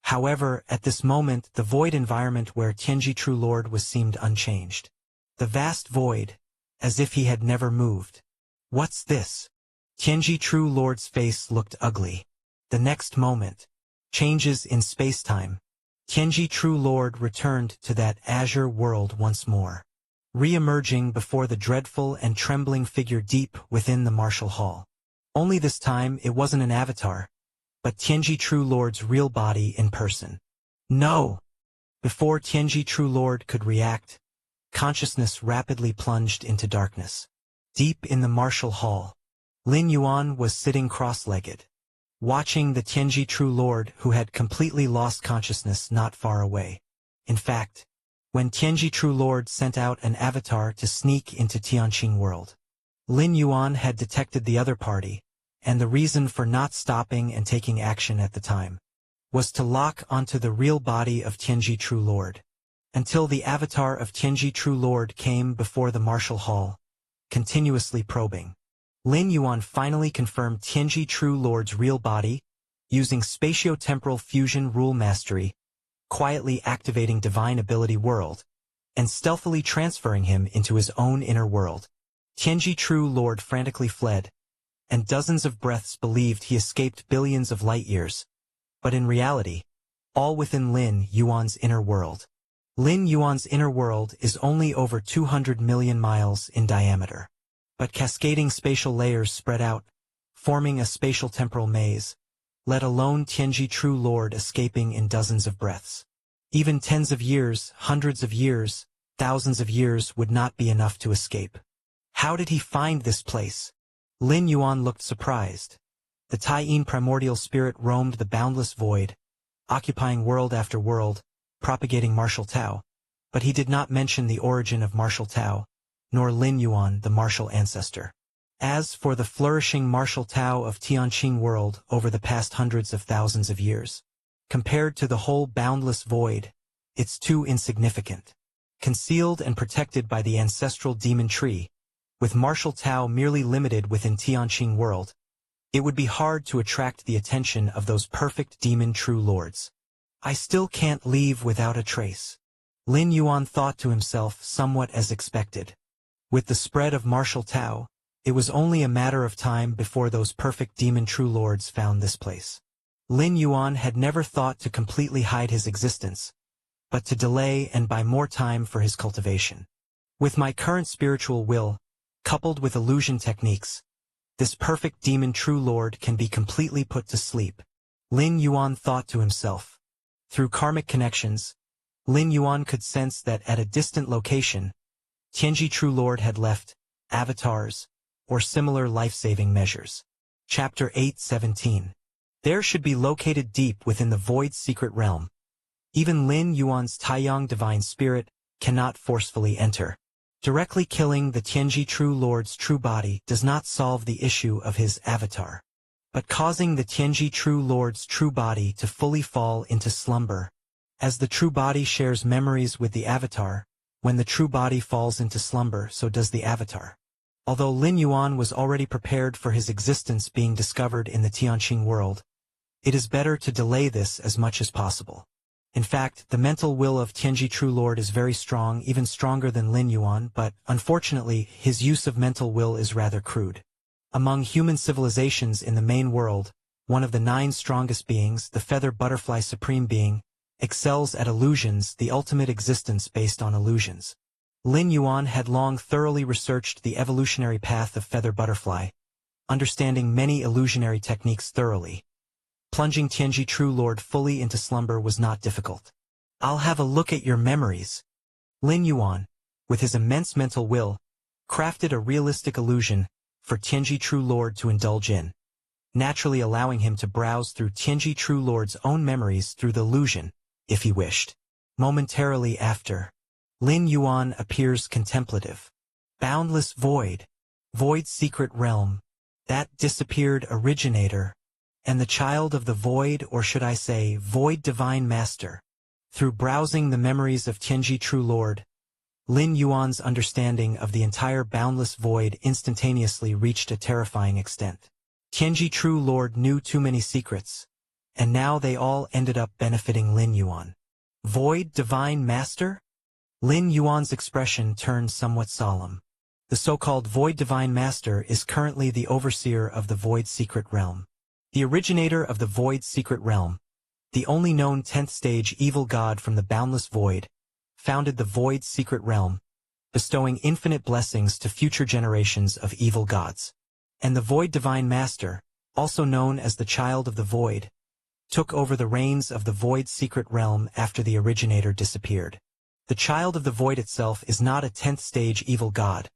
However, at this moment the void environment where Tianji True Lord was seemed unchanged. The vast void, as if he had never moved. What's this? Tianji True Lord's face looked ugly. The next moment, changes in space-time. Tianji True Lord returned to that azure world once more, re-emerging before the dreadful and trembling figure deep within the martial hall. Only this time it wasn't an avatar, but Tianji True Lord's real body in person. No! Before Tianji True Lord could react, consciousness rapidly plunged into darkness. Deep in the martial hall, Lin Yuan was sitting cross-legged, watching the Tianji True Lord who had completely lost consciousness not far away. In fact, when Tianji True Lord sent out an avatar to sneak into Tianqing world, Lin Yuan had detected the other party, and the reason for not stopping and taking action at the time was to lock onto the real body of Tianji True Lord. Until the avatar of Tianji True Lord came before the martial hall, continuously probing. Lin Yuan finally confirmed Tianji True Lord's real body, using spatio-temporal fusion rule mastery, quietly activating divine ability world, and stealthily transferring him into his own inner world. Tianji True Lord frantically fled, and dozens of breaths believed he escaped billions of light years. But in reality, all within Lin Yuan's inner world. Lin Yuan's inner world is only over 200 million miles in diameter. But cascading spatial layers spread out, forming a spatial temporal maze, let alone Tianji True Lord escaping in dozens of breaths. Even tens of years, hundreds of years, thousands of years would not be enough to escape. How did he find this place? Lin Yuan looked surprised. The Taiyin primordial spirit roamed the boundless void, occupying world after world, propagating Martial Tao, but he did not mention the origin of Martial Tao, nor Lin Yuan, the Martial Ancestor. As for the flourishing Martial Tao of Tianqing world over the past hundreds of thousands of years, compared to the whole boundless void, it's too insignificant. Concealed and protected by the ancestral demon tree, with Martial Tao merely limited within Tianqing world, it would be hard to attract the attention of those perfect demon True Lords. I still can't leave without a trace. Lin Yuan thought to himself somewhat as expected. With the spread of Martial Tao, it was only a matter of time before those perfect demon True Lords found this place. Lin Yuan had never thought to completely hide his existence, but to delay and buy more time for his cultivation. With my current spiritual will, coupled with illusion techniques, this perfect demon True Lord can be completely put to sleep. Lin Yuan thought to himself. Through karmic connections, Lin Yuan could sense that at a distant location, Tianji True Lord had left avatars or similar life-saving measures. Chapter 8:17. There should be located deep within the void's secret realm. Even Lin Yuan's Taiyang divine spirit cannot forcefully enter. Directly killing the Tianji True Lord's true body does not solve the issue of his avatar, but causing the Tianji True Lord's true body to fully fall into slumber. As the true body shares memories with the avatar, when the true body falls into slumber, so does the avatar. Although Lin Yuan was already prepared for his existence being discovered in the Tianqing world, it is better to delay this as much as possible. In fact, the mental will of Tianji True Lord is very strong, even stronger than Lin Yuan, but, unfortunately, his use of mental will is rather crude. Among human civilizations in the main world, one of the 9 strongest beings, the feather butterfly supreme being, excels at illusions, the ultimate existence based on illusions. Lin Yuan had long thoroughly researched the evolutionary path of feather butterfly, understanding many illusionary techniques thoroughly. Plunging Tianji True Lord fully into slumber was not difficult. I'll have a look at your memories. Lin Yuan, with his immense mental will, crafted a realistic illusion for Tianji True Lord to indulge in, naturally allowing him to browse through Tianji True Lord's own memories through the illusion, if he wished. Momentarily after, Lin Yuan appears contemplative. Boundless void, void's secret realm, that disappeared originator, and the child of the void, or should I say, void divine master. Through browsing the memories of Tianji True Lord, Lin Yuan's understanding of the entire boundless void instantaneously reached a terrifying extent. Tianji True Lord knew too many secrets, and now they all ended up benefiting Lin Yuan. Void divine master? Lin Yuan's expression turned somewhat solemn. The so-called void divine master is currently the overseer of the void's secret realm. The originator of the void's secret realm, the only known 10th stage evil god from the boundless void, founded the void's secret realm, bestowing infinite blessings to future generations of evil gods. And the void divine master, also known as the child of the void, took over the reins of the void's secret realm after the originator disappeared. The child of the void itself is not a 10th stage evil god,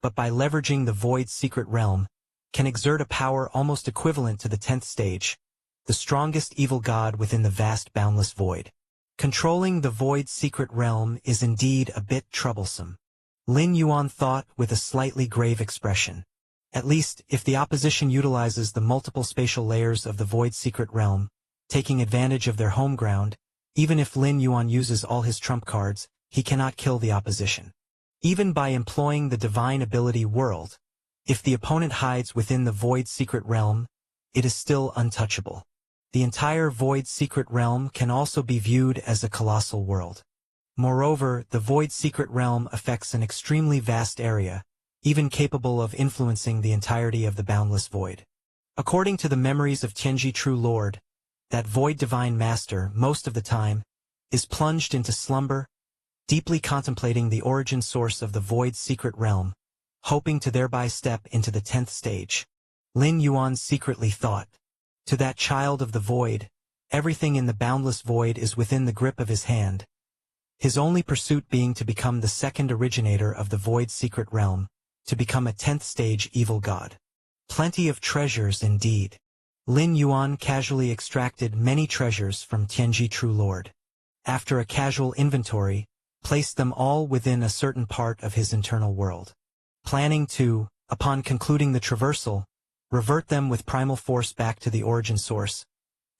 but by leveraging the void's secret realm, can exert a power almost equivalent to the 10th stage, the strongest evil god within the vast boundless void. Controlling the void's secret realm is indeed a bit troublesome. Lin Yuan thought with a slightly grave expression. At least, if the opposition utilizes the multiple spatial layers of the void's secret realm, taking advantage of their home ground, even if Lin Yuan uses all his trump cards, he cannot kill the opposition. Even by employing the divine ability world, if the opponent hides within the void's secret realm, it is still untouchable. The entire void's secret realm can also be viewed as a colossal world. Moreover, the void's secret realm affects an extremely vast area, even capable of influencing the entirety of the boundless void. According to the memories of Tianji True Lord, that void divine master, most of the time, is plunged into slumber, deeply contemplating the origin source of the void's secret realm, hoping to thereby step into the 10th stage. Lin Yuan secretly thought, to that child of the void, everything in the boundless void is within the grip of his hand, his only pursuit being to become the second originator of the void's secret realm, to become a 10th stage evil god. Plenty of treasures indeed. Lin Yuan casually extracted many treasures from Tianji True Lord. After a casual inventory, placed them all within a certain part of his internal world, planning to, upon concluding the traversal, revert them with primal force back to the origin source,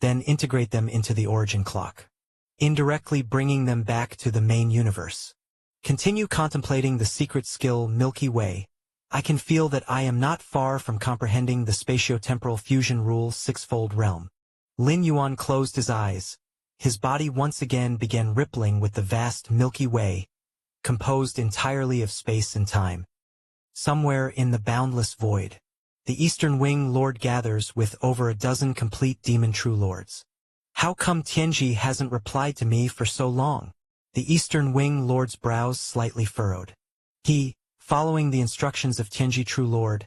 then integrate them into the origin clock, indirectly bringing them back to the main universe. Continue contemplating the secret skill Milky Way. I can feel that I am not far from comprehending the spatio-temporal fusion rule sixfold realm. Lin Yuan closed his eyes. His body once again began rippling with the vast Milky Way, composed entirely of space and time. Somewhere in the boundless void, the Eastern Wing Lord gathers with over a dozen complete demon True Lords. How come Tianji hasn't replied to me for so long? The Eastern Wing Lord's brows slightly furrowed. He, following the instructions of Tianji True Lord,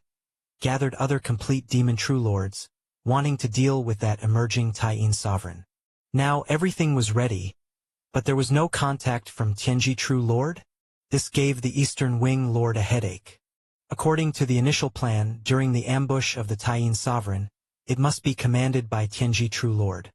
gathered other complete demon True Lords, wanting to deal with that emerging Taiyin sovereign. Now everything was ready, but there was no contact from Tianji True Lord? This gave the Eastern Wing Lord a headache. According to the initial plan, during the ambush of the Taiyin sovereign, It must be commanded by Tianji True Lord.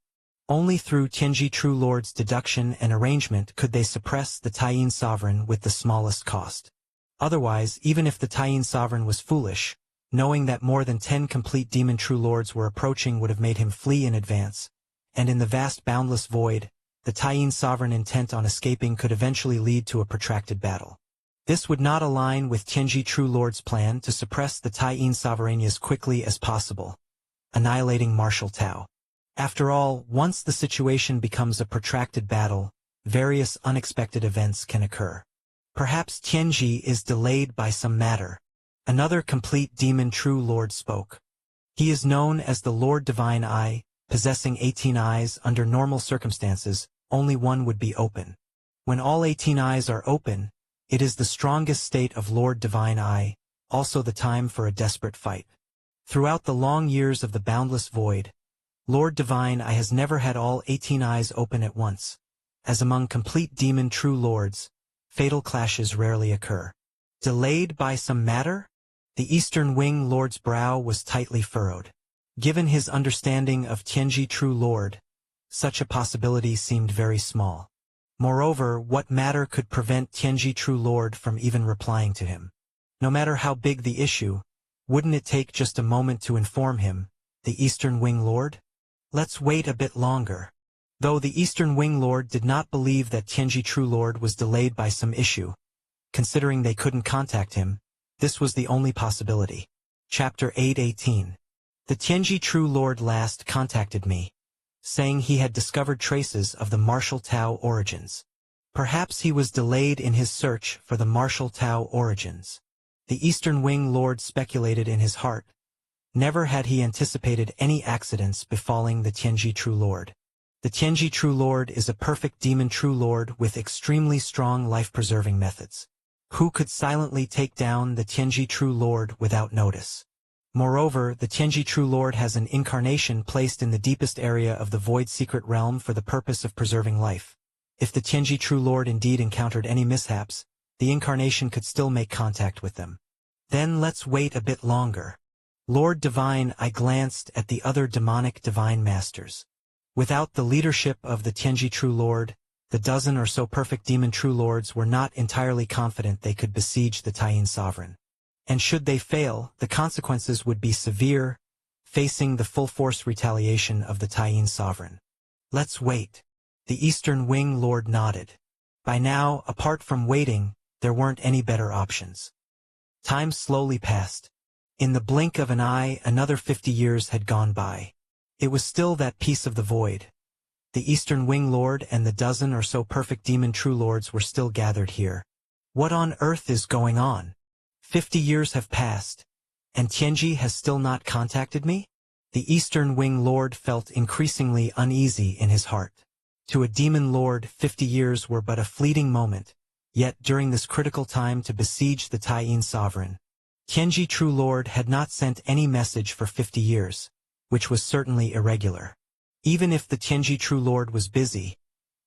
Only through Tianji True Lord's deduction and arrangement could they suppress the Taiyin sovereign with the smallest cost. Otherwise, even if the Taiyin sovereign was foolish, knowing that more than 10 complete demon True Lords were approaching would have made him flee in advance, and in the vast boundless void, the Taiyin sovereign intent on escaping could eventually lead to a protracted battle. This would not align with Tianji True Lord's plan to suppress the Taiyin sovereign as quickly as possible, annihilating martial Tao. After all, once the situation becomes a protracted battle, various unexpected events can occur. Perhaps Tianji is delayed by some matter. Another complete demon True Lord spoke. He is known as the Lord Divine Eye, possessing 18 eyes. Under normal circumstances, only one would be open. When all 18 eyes are open, it is the strongest state of Lord Divine Eye, also the time for a desperate fight. Throughout the long years of the boundless void, Lord Divine Eye has never had all 18 eyes open at once. As among complete demon True Lords, fatal clashes rarely occur. Delayed by some matter? The Eastern Wing Lord's brow was tightly furrowed. Given his understanding of Tianji True Lord, such a possibility seemed very small. Moreover, what matter could prevent Tianji True Lord from even replying to him? No matter how big the issue, wouldn't it take just a moment to inform him, the Eastern Wing Lord? Let's wait a bit longer. Though the Eastern Wing Lord did not believe that Tianji True Lord was delayed by some issue, considering they couldn't contact him, this was the only possibility. Chapter 8:18. The Tianji True Lord last contacted me, saying he had discovered traces of the martial Tao origins. Perhaps he was delayed in his search for the martial Tao origins. The Eastern Wing Lord speculated in his heart. Never had he anticipated any accidents befalling the Tianji True Lord. The Tianji True Lord is a perfect demon True Lord with extremely strong life-preserving methods. Who could silently take down the Tianji True Lord without notice? Moreover, the Tianji True Lord has an incarnation placed in the deepest area of the Void Secret Realm for the purpose of preserving life. If the Tianji True Lord indeed encountered any mishaps, the incarnation could still make contact with them. Then let's wait a bit longer. Lord Divine, I glanced at the other demonic divine masters. Without the leadership of the Tianji True Lord, the dozen or so perfect demon True Lords were not entirely confident they could besiege the Taiyin sovereign. And should they fail, the consequences would be severe, facing the full-force retaliation of the Taiyin sovereign. Let's wait. The Eastern Wing Lord nodded. By now, apart from waiting, there weren't any better options. Time slowly passed. In the blink of an eye, another 50 years had gone by. It was still that piece of the void. The Eastern Wing Lord and the dozen or so perfect demon True Lords were still gathered here. What on earth is going on? 50 years have passed, and Tianji has still not contacted me? The Eastern Wing Lord felt increasingly uneasy in his heart. To a demon lord, 50 years were but a fleeting moment, yet during this critical time to besiege the Taiyin sovereign, Tianji True Lord had not sent any message for 50 years, which was certainly irregular. Even if the Tianji True Lord was busy,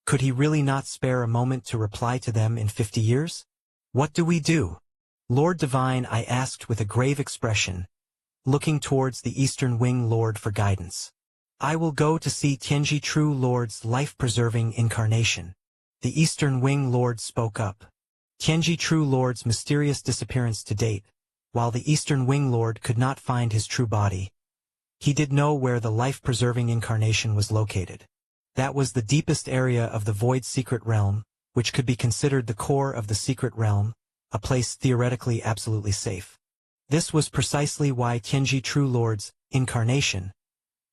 could he really not spare a moment to reply to them in 50 years? What do we do? Lord Divine, I asked with a grave expression, looking towards the Eastern Wing Lord for guidance. I will go to see Tianji True Lord's life-preserving incarnation. The Eastern Wing Lord spoke up. Tianji True Lord's mysterious disappearance to date, while the Eastern Wing Lord could not find his true body, he did know where the life-preserving incarnation was located. That was the deepest area of the Void Secret Realm, which could be considered the core of the Secret Realm, a place theoretically absolutely safe. This was precisely why Tianji True Lord's incarnation,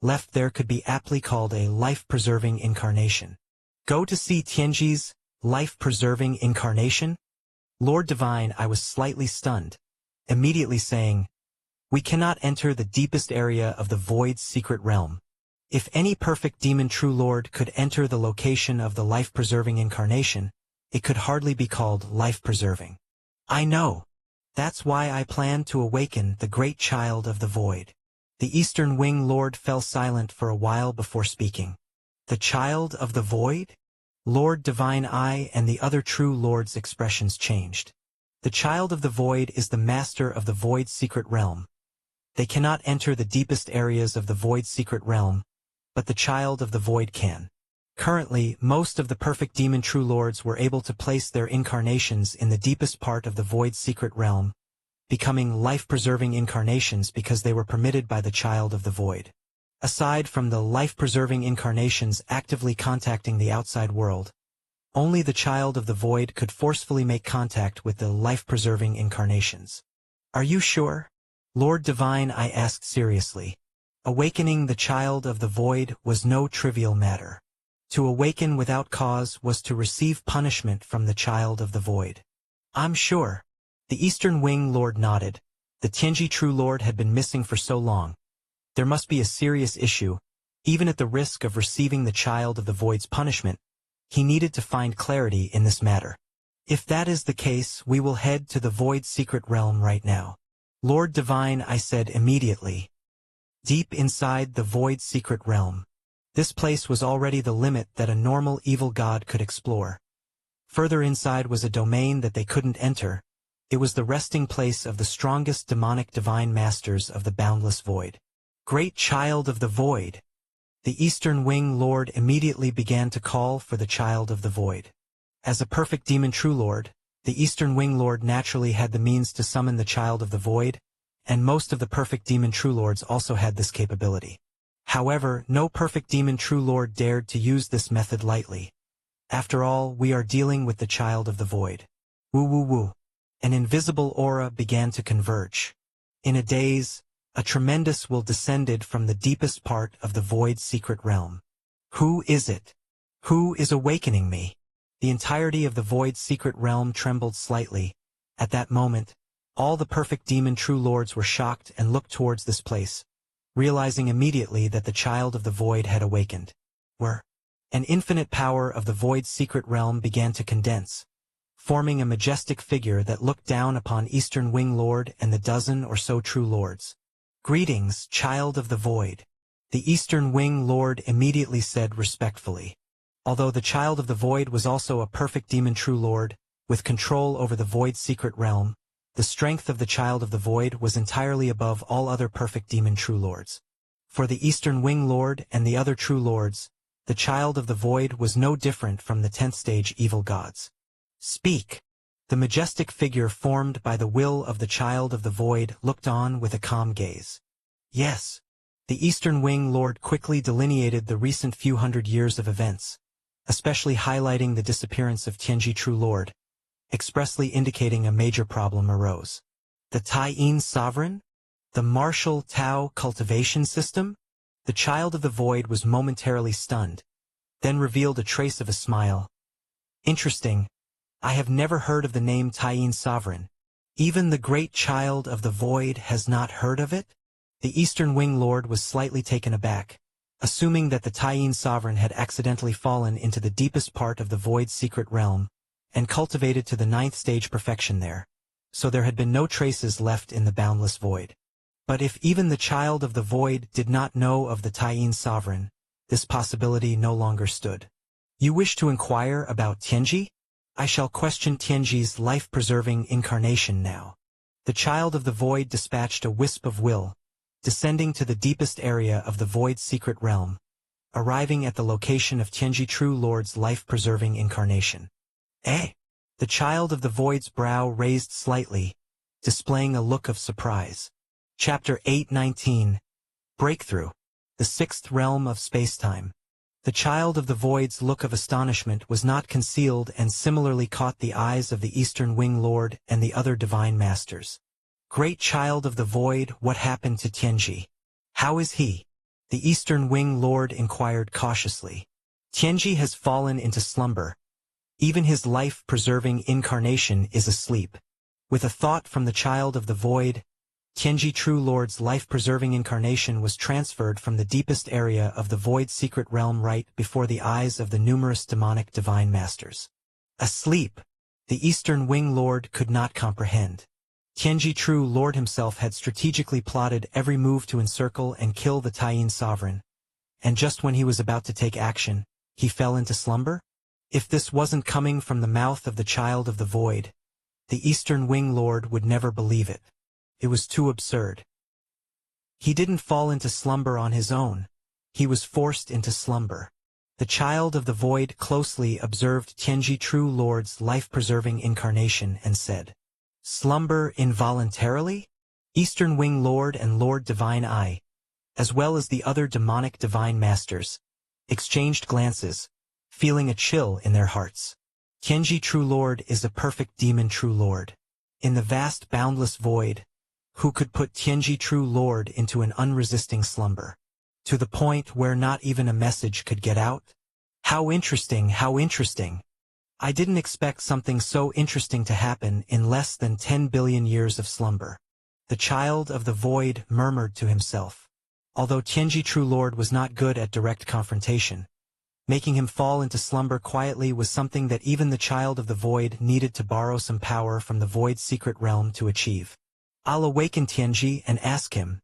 left there, could be aptly called a life-preserving incarnation. Go to see Tianji's life-preserving incarnation? Lord Divine, I was slightly stunned, immediately saying, we cannot enter the deepest area of the Void's Secret Realm. If any perfect demon True Lord could enter the location of the life-preserving incarnation, it could hardly be called life-preserving. I know. That's why I plan to awaken the great child of the Void. The Eastern Wing Lord fell silent for a while before speaking. The child of the Void? Lord Divine Eye and the other True Lord's expressions changed. The child of the Void is the master of the Void's Secret Realm. They cannot enter the deepest areas of the Void's secret realm, but the Child of the Void can. Currently, most of the perfect demon true lords were able to place their incarnations in the deepest part of the Void's secret realm, becoming life-preserving incarnations because they were permitted by the Child of the Void. Aside from the life-preserving incarnations actively contacting the outside world, only the Child of the Void could forcefully make contact with the life-preserving incarnations. Are you sure? Lord Divine, I asked seriously. Awakening the Child of the Void was no trivial matter. To awaken without cause was to receive punishment from the Child of the Void. I'm sure. The Eastern Wing Lord nodded. The Tianji True Lord had been missing for so long. There must be a serious issue. Even at the risk of receiving the Child of the Void's punishment, he needed to find clarity in this matter. If that is the case, we will head to the Void's secret realm right now. Lord Divine, I said immediately. Deep inside the Void's secret realm. This place was already the limit that a normal evil god could explore. Further inside was a domain that they couldn't enter. It was the resting place of the strongest demonic divine masters of the boundless void. Great Child of the Void! The Eastern Wing Lord immediately began to call for the Child of the Void. As a perfect demon true lord, the Eastern Wing Lord naturally had the means to summon the Child of the Void, and most of the perfect demon true lords also had this capability. However, no perfect demon true lord dared to use this method lightly. After all, we are dealing with the Child of the Void. Woo woo woo. An invisible aura began to converge. In a daze, a tremendous will descended from the deepest part of the Void's secret realm. Who is it? Who is awakening me? The entirety of the Void's secret realm trembled slightly. At that moment, all the perfect demon true lords were shocked and looked towards this place, realizing immediately that the Child of the Void had awakened. An infinite power of the Void's secret realm began to condense, forming a majestic figure that looked down upon Eastern Wing Lord and the dozen or so true lords. Greetings, Child of the Void. The Eastern Wing Lord immediately said respectfully. Although the Child of the Void was also a perfect demon true lord, with control over the Void's secret realm, the strength of the Child of the Void was entirely above all other perfect demon true lords. For the Eastern Wing Lord and the other true lords, the Child of the Void was no different from the 10th stage evil gods. Speak! The majestic figure formed by the will of the Child of the Void looked on with a calm gaze. Yes. The Eastern Wing Lord quickly delineated the recent few hundred years of events, especially highlighting the disappearance of Tianji True Lord, expressly indicating a major problem arose. The Taiyin Sovereign? The martial Tao cultivation system? The Child of the Void was momentarily stunned, then revealed a trace of a smile. Interesting. I have never heard of the name Taiyin Sovereign. Even the great Child of the Void has not heard of it? The Eastern Wing Lord was slightly taken aback, assuming that the Taiyin Sovereign had accidentally fallen into the deepest part of the Void's secret realm, and cultivated to the 9th stage perfection there, so there had been no traces left in the boundless void. But if even the Child of the Void did not know of the Taiyin Sovereign, this possibility no longer stood. You wish to inquire about Tianji? I shall question Tianji's life-preserving incarnation now. The Child of the Void dispatched a wisp of will, descending to the deepest area of the Void's secret realm, arriving at the location of Tianji True Lord's life-preserving incarnation. The Child of the Void's brow raised slightly, displaying a look of surprise. Chapter 8:19 Breakthrough. The 6th Realm of Spacetime. The Child of the Void's look of astonishment was not concealed and similarly caught the eyes of the Eastern Wing Lord and the other divine masters. Great Child of the Void, what happened to Tianji? How is he? The Eastern Wing Lord inquired cautiously. Tianji has fallen into slumber. Even his life-preserving incarnation is asleep. With a thought from the Child of the Void, Tianji True Lord's life-preserving incarnation was transferred from the deepest area of the Void's secret realm right before the eyes of the numerous demonic divine masters. Asleep! The Eastern Wing Lord could not comprehend. Tianji True Lord himself had strategically plotted every move to encircle and kill the Taiyin Sovereign, and just when he was about to take action, he fell into slumber? If this wasn't coming from the mouth of the Child of the Void, the Eastern Wing Lord would never believe it. It was too absurd. He didn't fall into slumber on his own. He was forced into slumber. The child of the void closely observed Tianji True Lord's life-preserving incarnation and said, "Slumber involuntarily?" Eastern Wing Lord and Lord Divine Eye, as well as the other demonic divine masters, exchanged glances, feeling a chill in their hearts. Tianji True Lord is a perfect demon True Lord. In the vast boundless void, who could put Tianji True Lord into an unresisting slumber? To the point where not even a message could get out? How interesting, how interesting. I didn't expect something so interesting to happen in less than 10 billion years of slumber. The child of the void murmured to himself. Although Tianji True Lord was not good at direct confrontation, making him fall into slumber quietly was something that even the child of the void needed to borrow some power from the void's secret realm to achieve. I'll awaken Tianji and ask him.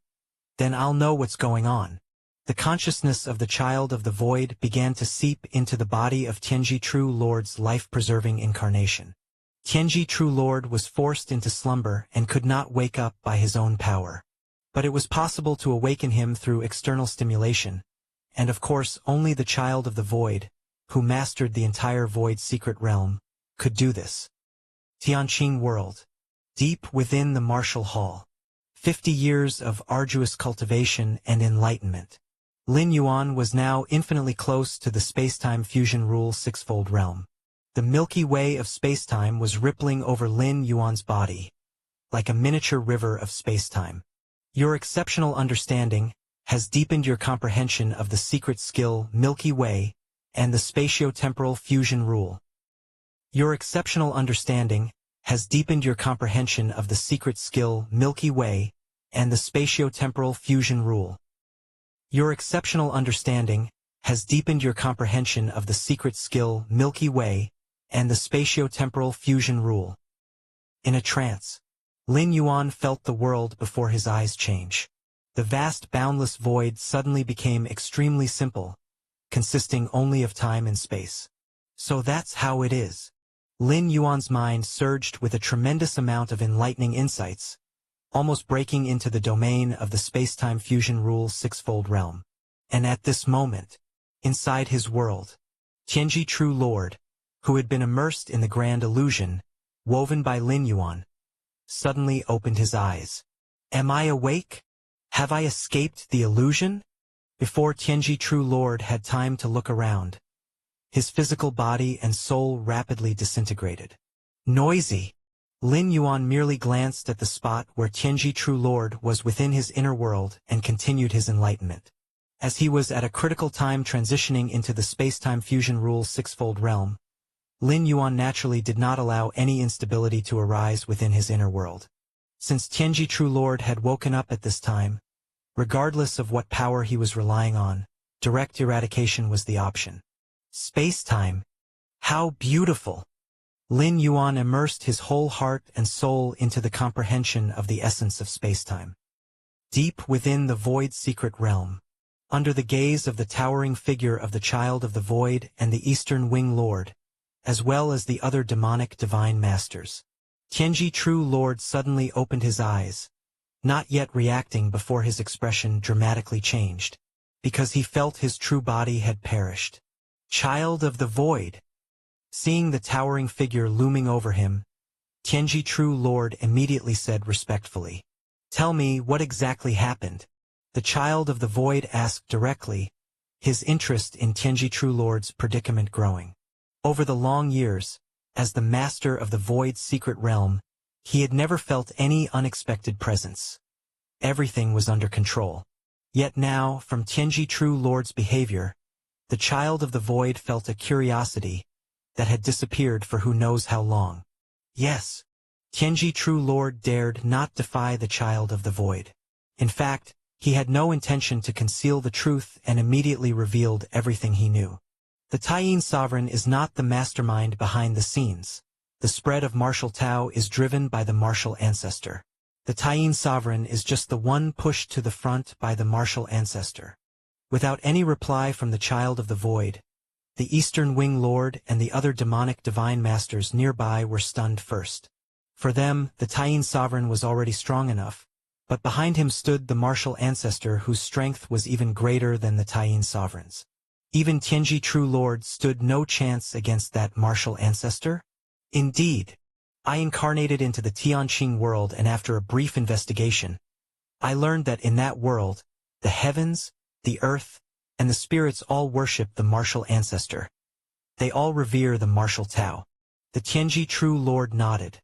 Then I'll know what's going on. The consciousness of the child of the void began to seep into the body of Tianji True Lord's life-preserving incarnation. Tianji True Lord was forced into slumber and could not wake up by his own power. But it was possible to awaken him through external stimulation, and of course only the child of the void, who mastered the entire void's secret realm, could do this. Tianqing World. Deep within the martial hall. 50 years of arduous cultivation and enlightenment. Lin Yuan was now infinitely close to the space-time fusion rule sixfold realm. The Milky Way of space-time was rippling over Lin Yuan's body, like a miniature river of space-time. Your exceptional understanding has deepened your comprehension of the secret skill Milky Way and the spatio-temporal fusion rule. Your exceptional understanding has deepened your comprehension of the secret skill Milky Way and the spatio-temporal fusion rule. Your exceptional understanding has deepened your comprehension of the secret skill Milky Way and the spatio-temporal fusion rule. In a trance, Lin Yuan felt the world before his eyes change. The vast boundless void suddenly became extremely simple, consisting only of time and space. So that's how it is. Lin Yuan's mind surged with a tremendous amount of enlightening insights, almost breaking into the domain of the space-time fusion rule's sixfold realm. And at this moment, inside his world, Tianji True Lord, who had been immersed in the grand illusion, woven by Lin Yuan, suddenly opened his eyes. Am I awake? Have I escaped the illusion? Before Tianji True Lord had time to look around, his physical body and soul rapidly disintegrated. Noisy. Lin Yuan merely glanced at the spot where Tianji True Lord was within his inner world and continued his enlightenment. As he was at a critical time transitioning into the space-time fusion rule's sixfold realm, Lin Yuan naturally did not allow any instability to arise within his inner world. Since Tianji True Lord had woken up at this time, regardless of what power he was relying on, direct eradication was the option. Space-time. How beautiful! Lin Yuan immersed his whole heart and soul into the comprehension of the essence of space-time. Deep within the void's secret realm, under the gaze of the towering figure of the child of the void and the Eastern Wing Lord, as well as the other demonic divine masters, Tianji True Lord suddenly opened his eyes, not yet reacting before his expression dramatically changed, because he felt his true body had perished. Child of the void. Seeing the towering figure looming over him, Tianji True Lord immediately said respectfully, "Tell me what exactly happened." The child of the void asked directly, his interest in Tianji True Lord's predicament growing. Over the long years, as the master of the void's secret realm, he had never felt any unexpected presence. Everything was under control. Yet now, from Tianji True Lord's behavior, the child of the void felt a curiosity that had disappeared for who knows how long. Yes, Tianji True Lord dared not defy the child of the void. In fact, he had no intention to conceal the truth and immediately revealed everything he knew. The Taiyin sovereign is not the mastermind behind the scenes. The spread of martial Tao is driven by the martial ancestor. The Taiyin sovereign is just the one pushed to the front by the martial ancestor. Without any reply from the child of the void, the Eastern Wing Lord and the other demonic divine masters nearby were stunned first. For them, the Taiyin sovereign was already strong enough, But behind him stood the martial ancestor whose strength was even greater than the Taiyin sovereigns. Even Tianji True Lord stood no chance against that martial ancestor? Indeed, I incarnated into the Tianqing world, and after a brief investigation, I learned that in that world, the heavens, the earth, and the spirits all worship the martial ancestor. They all revere the martial Tao. The Tianji True Lord nodded.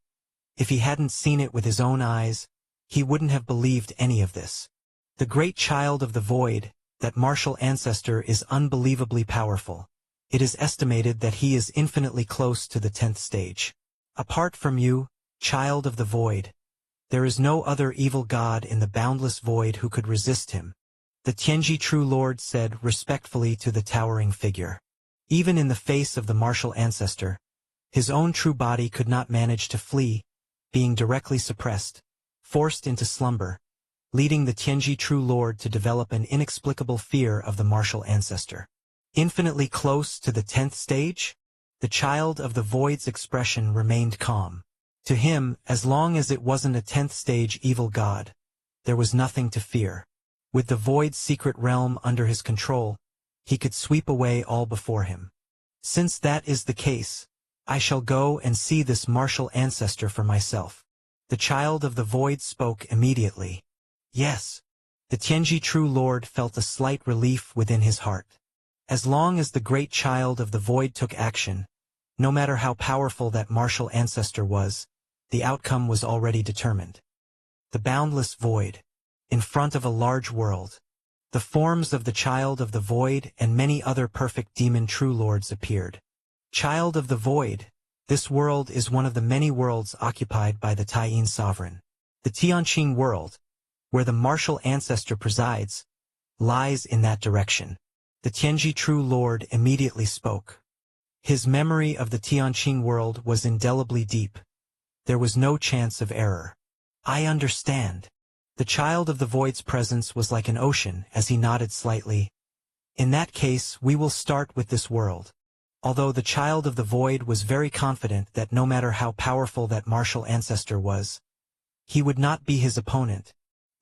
If he hadn't seen it with his own eyes, he wouldn't have believed any of this. The great child of the void, that martial ancestor, is unbelievably powerful. It is estimated that he is infinitely close to the 10th stage. Apart from you, child of the void, there is no other evil god in the boundless void who could resist him, the Tianji True Lord said respectfully to the towering figure. Even in the face of the martial ancestor, his own true body could not manage to flee, being directly suppressed, forced into slumber, leading the Tianji True Lord to develop an inexplicable fear of the martial ancestor. Infinitely close to the 10th stage? The child of the void's expression remained calm. To him, as long as it wasn't a 10th stage evil god, there was nothing to fear. With the void's secret realm under his control, he could sweep away all before him. Since that is the case, I shall go and see this martial ancestor for myself. The child of the void spoke immediately. Yes. The Tianji True Lord felt a slight relief within his heart. As long as the great child of the void took action, no matter how powerful that martial ancestor was, the outcome was already determined. The boundless void. In front of a large world, the forms of the child of the void and many other perfect demon true lords appeared. Child of the void, this world is one of the many worlds occupied by the Taiyin sovereign. The Tianqing world, where the martial ancestor presides, lies in that direction. The Tianji True Lord immediately spoke. His memory of the Tianqing world was indelibly deep. There was no chance of error. I understand. The child of the void's presence was like an ocean as he nodded slightly. In that case, we will start with this world. Although the child of the void was very confident that no matter how powerful that martial ancestor was, he would not be his opponent.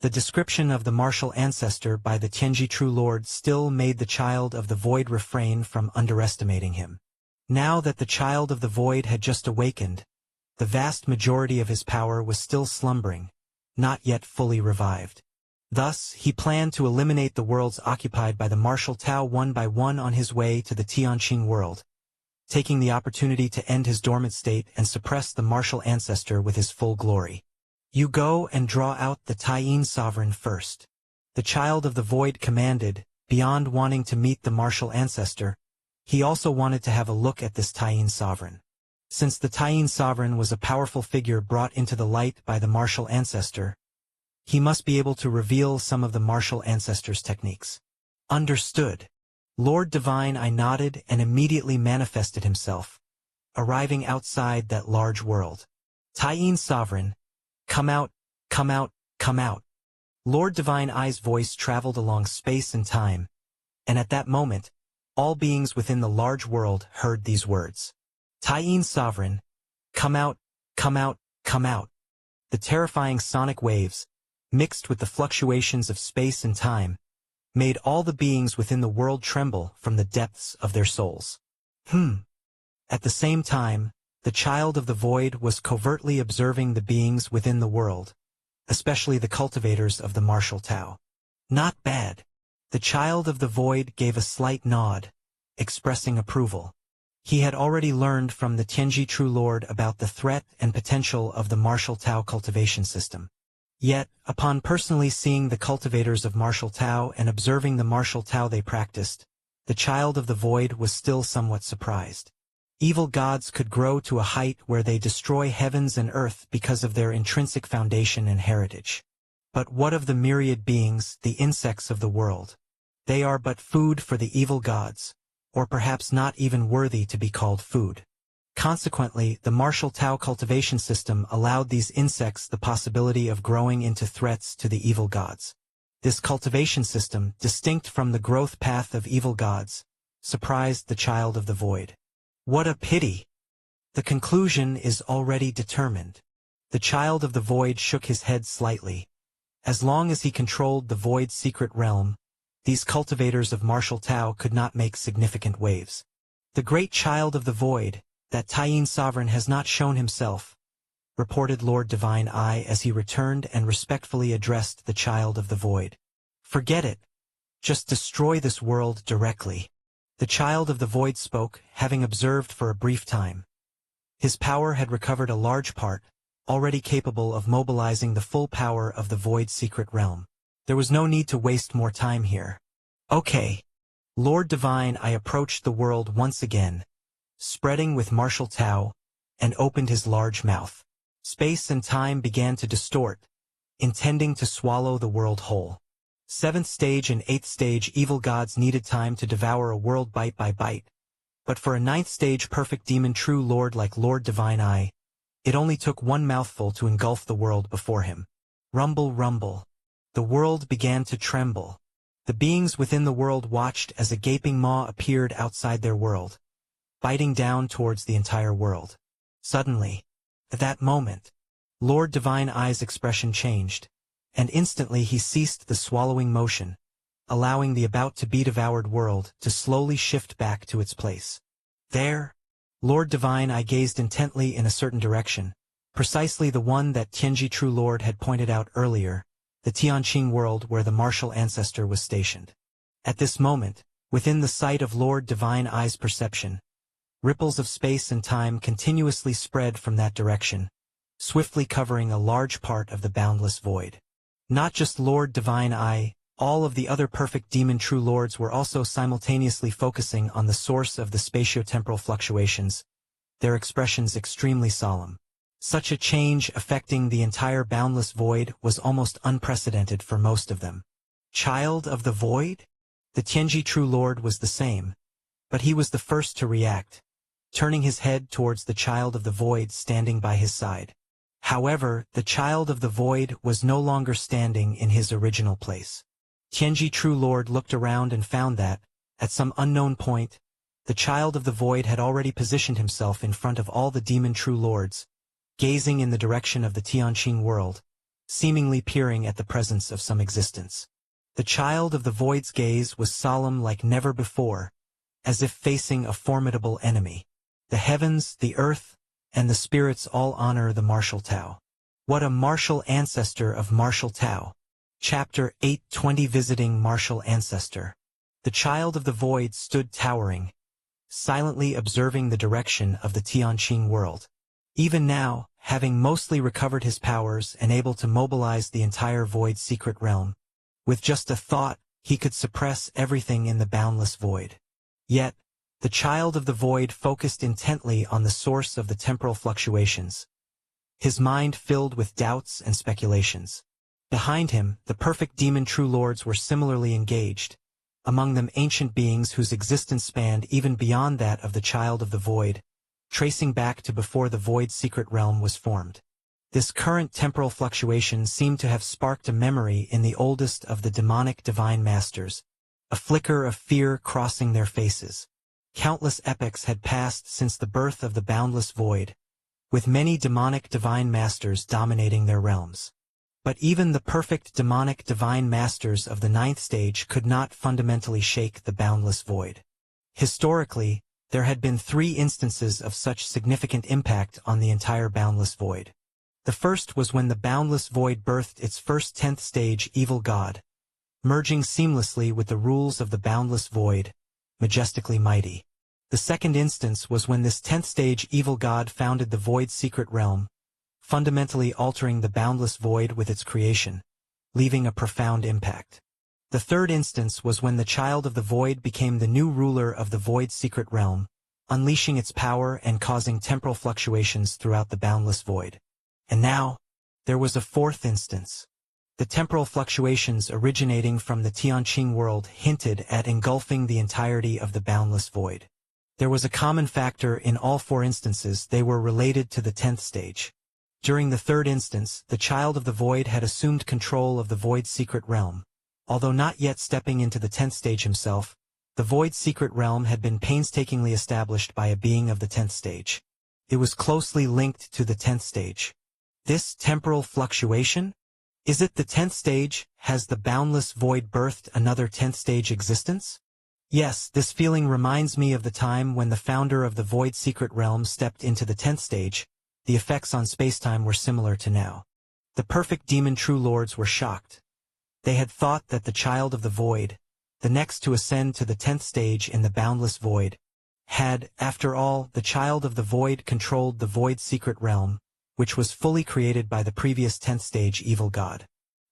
The description of the martial ancestor by the Tianji True Lord still made the child of the void refrain from underestimating him. Now that the child of the void had just awakened, the vast majority of his power was still slumbering, not yet fully revived. Thus, he planned to eliminate the worlds occupied by the martial Tao one by one on his way to the Tianqing world, taking the opportunity to end his dormant state and suppress the martial ancestor with his full glory. You go and draw out the Taiyin sovereign first. The child of the void commanded. Beyond wanting to meet the martial ancestor, he also wanted to have a look at this Taiyin sovereign. Since the Taiyin sovereign was a powerful figure brought into the light by the martial ancestor, he must be able to reveal some of the martial ancestor's techniques. Understood. Lord Divine, I nodded and immediately manifested himself, arriving outside that large world. Taiyin sovereign, come out, come out, come out. Lord Divine I's voice traveled along space and time, and at that moment, all beings within the large world heard these words. Taiyin sovereign, come out, come out, come out. The terrifying sonic waves, mixed with the fluctuations of space and time, made all the beings within the world tremble from the depths of their souls. At the same time, the child of the void was covertly observing the beings within the world, especially the cultivators of the martial Tao. Not bad. The child of the void gave a slight nod, expressing approval. He had already learned from the Tianji True Lord about the threat and potential of the martial Tao cultivation system. Yet, upon personally seeing the cultivators of martial Tao and observing the martial Tao they practiced, the child of the void was still somewhat surprised. Evil gods could grow to a height where they destroy heavens and earth because of their intrinsic foundation and heritage. But what of the myriad beings, the insects of the world? They are but food for the evil gods, or perhaps not even worthy to be called food. Consequently, the martial Tao cultivation system allowed these insects the possibility of growing into threats to the evil gods. This cultivation system, distinct from the growth path of evil gods, surprised the child of the void. What a pity! The conclusion is already determined. The child of the void shook his head slightly, As long as he controlled the Void's secret realm, these cultivators of martial Tao could not make significant waves. The great child of the Void, that Taiyin sovereign has not shown himself, reported Lord Divine Eye as he returned and respectfully addressed the child of the Void. Forget it. Just destroy this world directly. The child of the Void spoke, having observed for a brief time. His power had recovered a large part, already capable of mobilizing the full power of the Void's secret realm. There was no need to waste more time here. Okay. Lord Divine Eye approached the world once again, spreading with martial Tao, and opened his large mouth. Space and time began to distort, intending to swallow the world whole. 7th stage and 8th stage evil gods needed time to devour a world bite by bite, but for a 9th stage perfect demon true lord like Lord Divine Eye, it only took one mouthful to engulf the world before him. Rumble, rumble. The world began to tremble. The beings within the world watched as a gaping maw appeared outside their world, biting down towards the entire world. Suddenly, at that moment, Lord Divine Eye's expression changed, and instantly he ceased the swallowing motion, allowing the about-to-be devoured world to slowly shift back to its place. There, Lord Divine Eye gazed intently in a certain direction, precisely the one that Tianji True Lord had pointed out earlier, the Tianqing world where the martial ancestor was stationed. At this moment, within the sight of Lord Divine Eye's perception, ripples of space and time continuously spread from that direction, swiftly covering a large part of the boundless void. Not just Lord Divine Eye, all of the other perfect demon true lords were also simultaneously focusing on the source of the spatio-temporal fluctuations, their expressions extremely solemn. Such a change affecting the entire boundless void was almost unprecedented for most of them. Child of the Void? The Tianji True Lord was the same, but he was the first to react, turning his head towards the Child of the Void standing by his side. However, the Child of the Void was no longer standing in his original place. Tianji True Lord looked around and found that, at some unknown point, the Child of the Void had already positioned himself in front of all the demon True Lords, gazing in the direction of the Tianqing world, seemingly peering at the presence of some existence. The Child of the Void's gaze was solemn like never before, as if facing a formidable enemy. The heavens, the earth, and the spirits all honor the martial Tao. What a martial ancestor of martial Tao. Chapter 8:20 Visiting Martial Ancestor. The Child of the Void stood towering, silently observing the direction of the Tianqing world. Even now, having mostly recovered his powers and able to mobilize the entire Void's secret realm, with just a thought, he could suppress everything in the boundless void. Yet, the Child of the Void focused intently on the source of the temporal fluctuations, his mind filled with doubts and speculations. Behind him, the perfect demon true lords were similarly engaged, among them ancient beings whose existence spanned even beyond that of the Child of the Void, tracing back to before the Void's secret realm was formed. This current temporal fluctuation seemed to have sparked a memory in the oldest of the demonic divine masters, a flicker of fear crossing their faces. Countless epochs had passed since the birth of the boundless void, with many demonic divine masters dominating their realms. But even the perfect demonic divine masters of the 9th stage could not fundamentally shake the boundless void. Historically, there had been 3 instances of such significant impact on the entire boundless void. The first was when the boundless void birthed its first 10th stage evil god, merging seamlessly with the rules of the boundless void, majestically mighty. The second instance was when this 10th stage evil god founded the void's secret realm, fundamentally altering the boundless void with its creation, leaving a profound impact. The third instance was when the Child of the Void became the new ruler of the Void's secret realm, unleashing its power and causing temporal fluctuations throughout the boundless void. And now, there was a fourth instance. The temporal fluctuations originating from the Tianqing world hinted at engulfing the entirety of the boundless void. There was a common factor in all 4 instances: they were related to the 10th stage. During the third instance, the Child of the Void had assumed control of the Void's secret realm. Although not yet stepping into the 10th stage himself, the Void's secret realm had been painstakingly established by a being of the 10th stage. It was closely linked to the 10th stage. This temporal fluctuation? Is it the 10th stage? Has the boundless void birthed another 10th stage existence? Yes, this feeling reminds me of the time when the founder of the Void Secret Realm stepped into the 10th stage. The effects on spacetime were similar to now. The perfect demon true lords were shocked. They had thought that the child of the void, the next to ascend to the 10th stage in the boundless void, had, after all, the child of the void controlled the Void Secret Realm, which was fully created by the previous 10th stage evil god.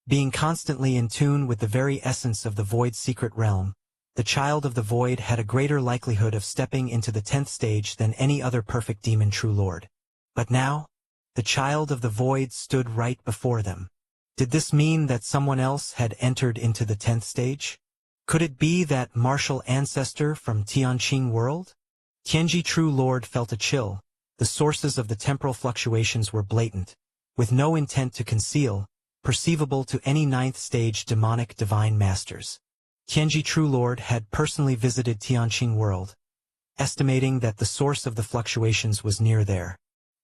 Being constantly in tune with the very essence of the Void Secret Realm, the child of the void had a greater likelihood of stepping into the 10th stage than any other perfect demon true lord. But now, the child of the void stood right before them. Did this mean that someone else had entered into the 10th stage? Could it be that martial ancestor from Tianqing world? Tianji true lord felt a chill. The sources of the temporal fluctuations were blatant, with no intent to conceal, perceivable to any 9th stage demonic divine masters. Tianji True Lord had personally visited Tianqing world, estimating that the source of the fluctuations was near there.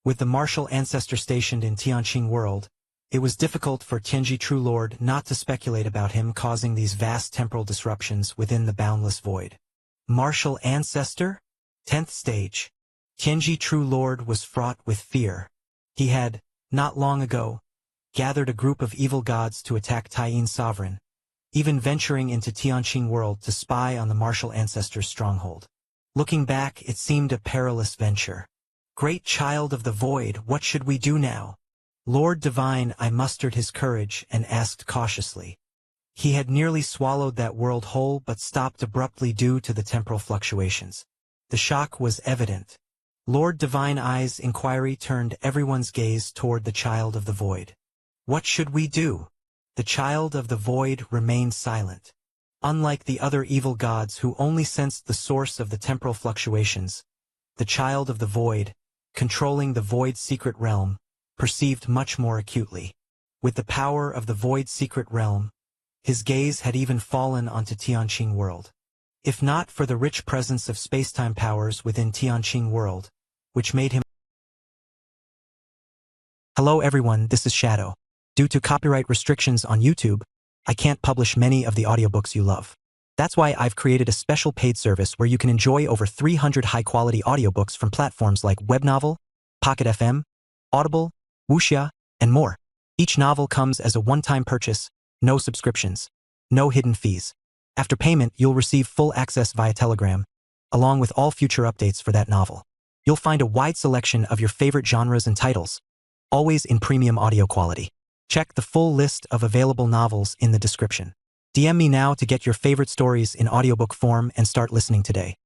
With the martial ancestor stationed in Tianqing world, it was difficult for Tianji True Lord not to speculate about him causing these vast temporal disruptions within the boundless void. Martial ancestor? 10th stage. Tianji True Lord was fraught with fear. He had, not long ago, gathered a group of evil gods to attack Taiyin sovereign, even venturing into Tianqing world to spy on the martial ancestor's stronghold. Looking back, it seemed a perilous venture. Great child of the void, what should we do now? Lord Divine, I mustered his courage and asked cautiously. He had nearly swallowed that world whole but stopped abruptly due to the temporal fluctuations. The shock was evident. Lord Divine Eye's inquiry turned everyone's gaze toward the child of the void. What should we do? The child of the void remained silent. Unlike the other evil gods who only sensed the source of the temporal fluctuations, the child of the void, controlling the void secret realm, perceived much more acutely. With the power of the void secret realm, his gaze had even fallen onto Tianqing world. If not for the rich presence of spacetime powers within Tianqing world, which made him... Hello everyone, this is Shadow. Due to copyright restrictions on YouTube, I can't publish many of the audiobooks you love. That's why I've created a special paid service where you can enjoy over 300 high-quality audiobooks from platforms like Webnovel, Pocket FM, Audible, Wuxia, and more. Each novel comes as a one-time purchase, no subscriptions, no hidden fees. After payment, you'll receive full access via Telegram, along with all future updates for that novel. You'll find a wide selection of your favorite genres and titles, always in premium audio quality. Check the full list of available novels in the description. DM me now to get your favorite stories in audiobook form and start listening today.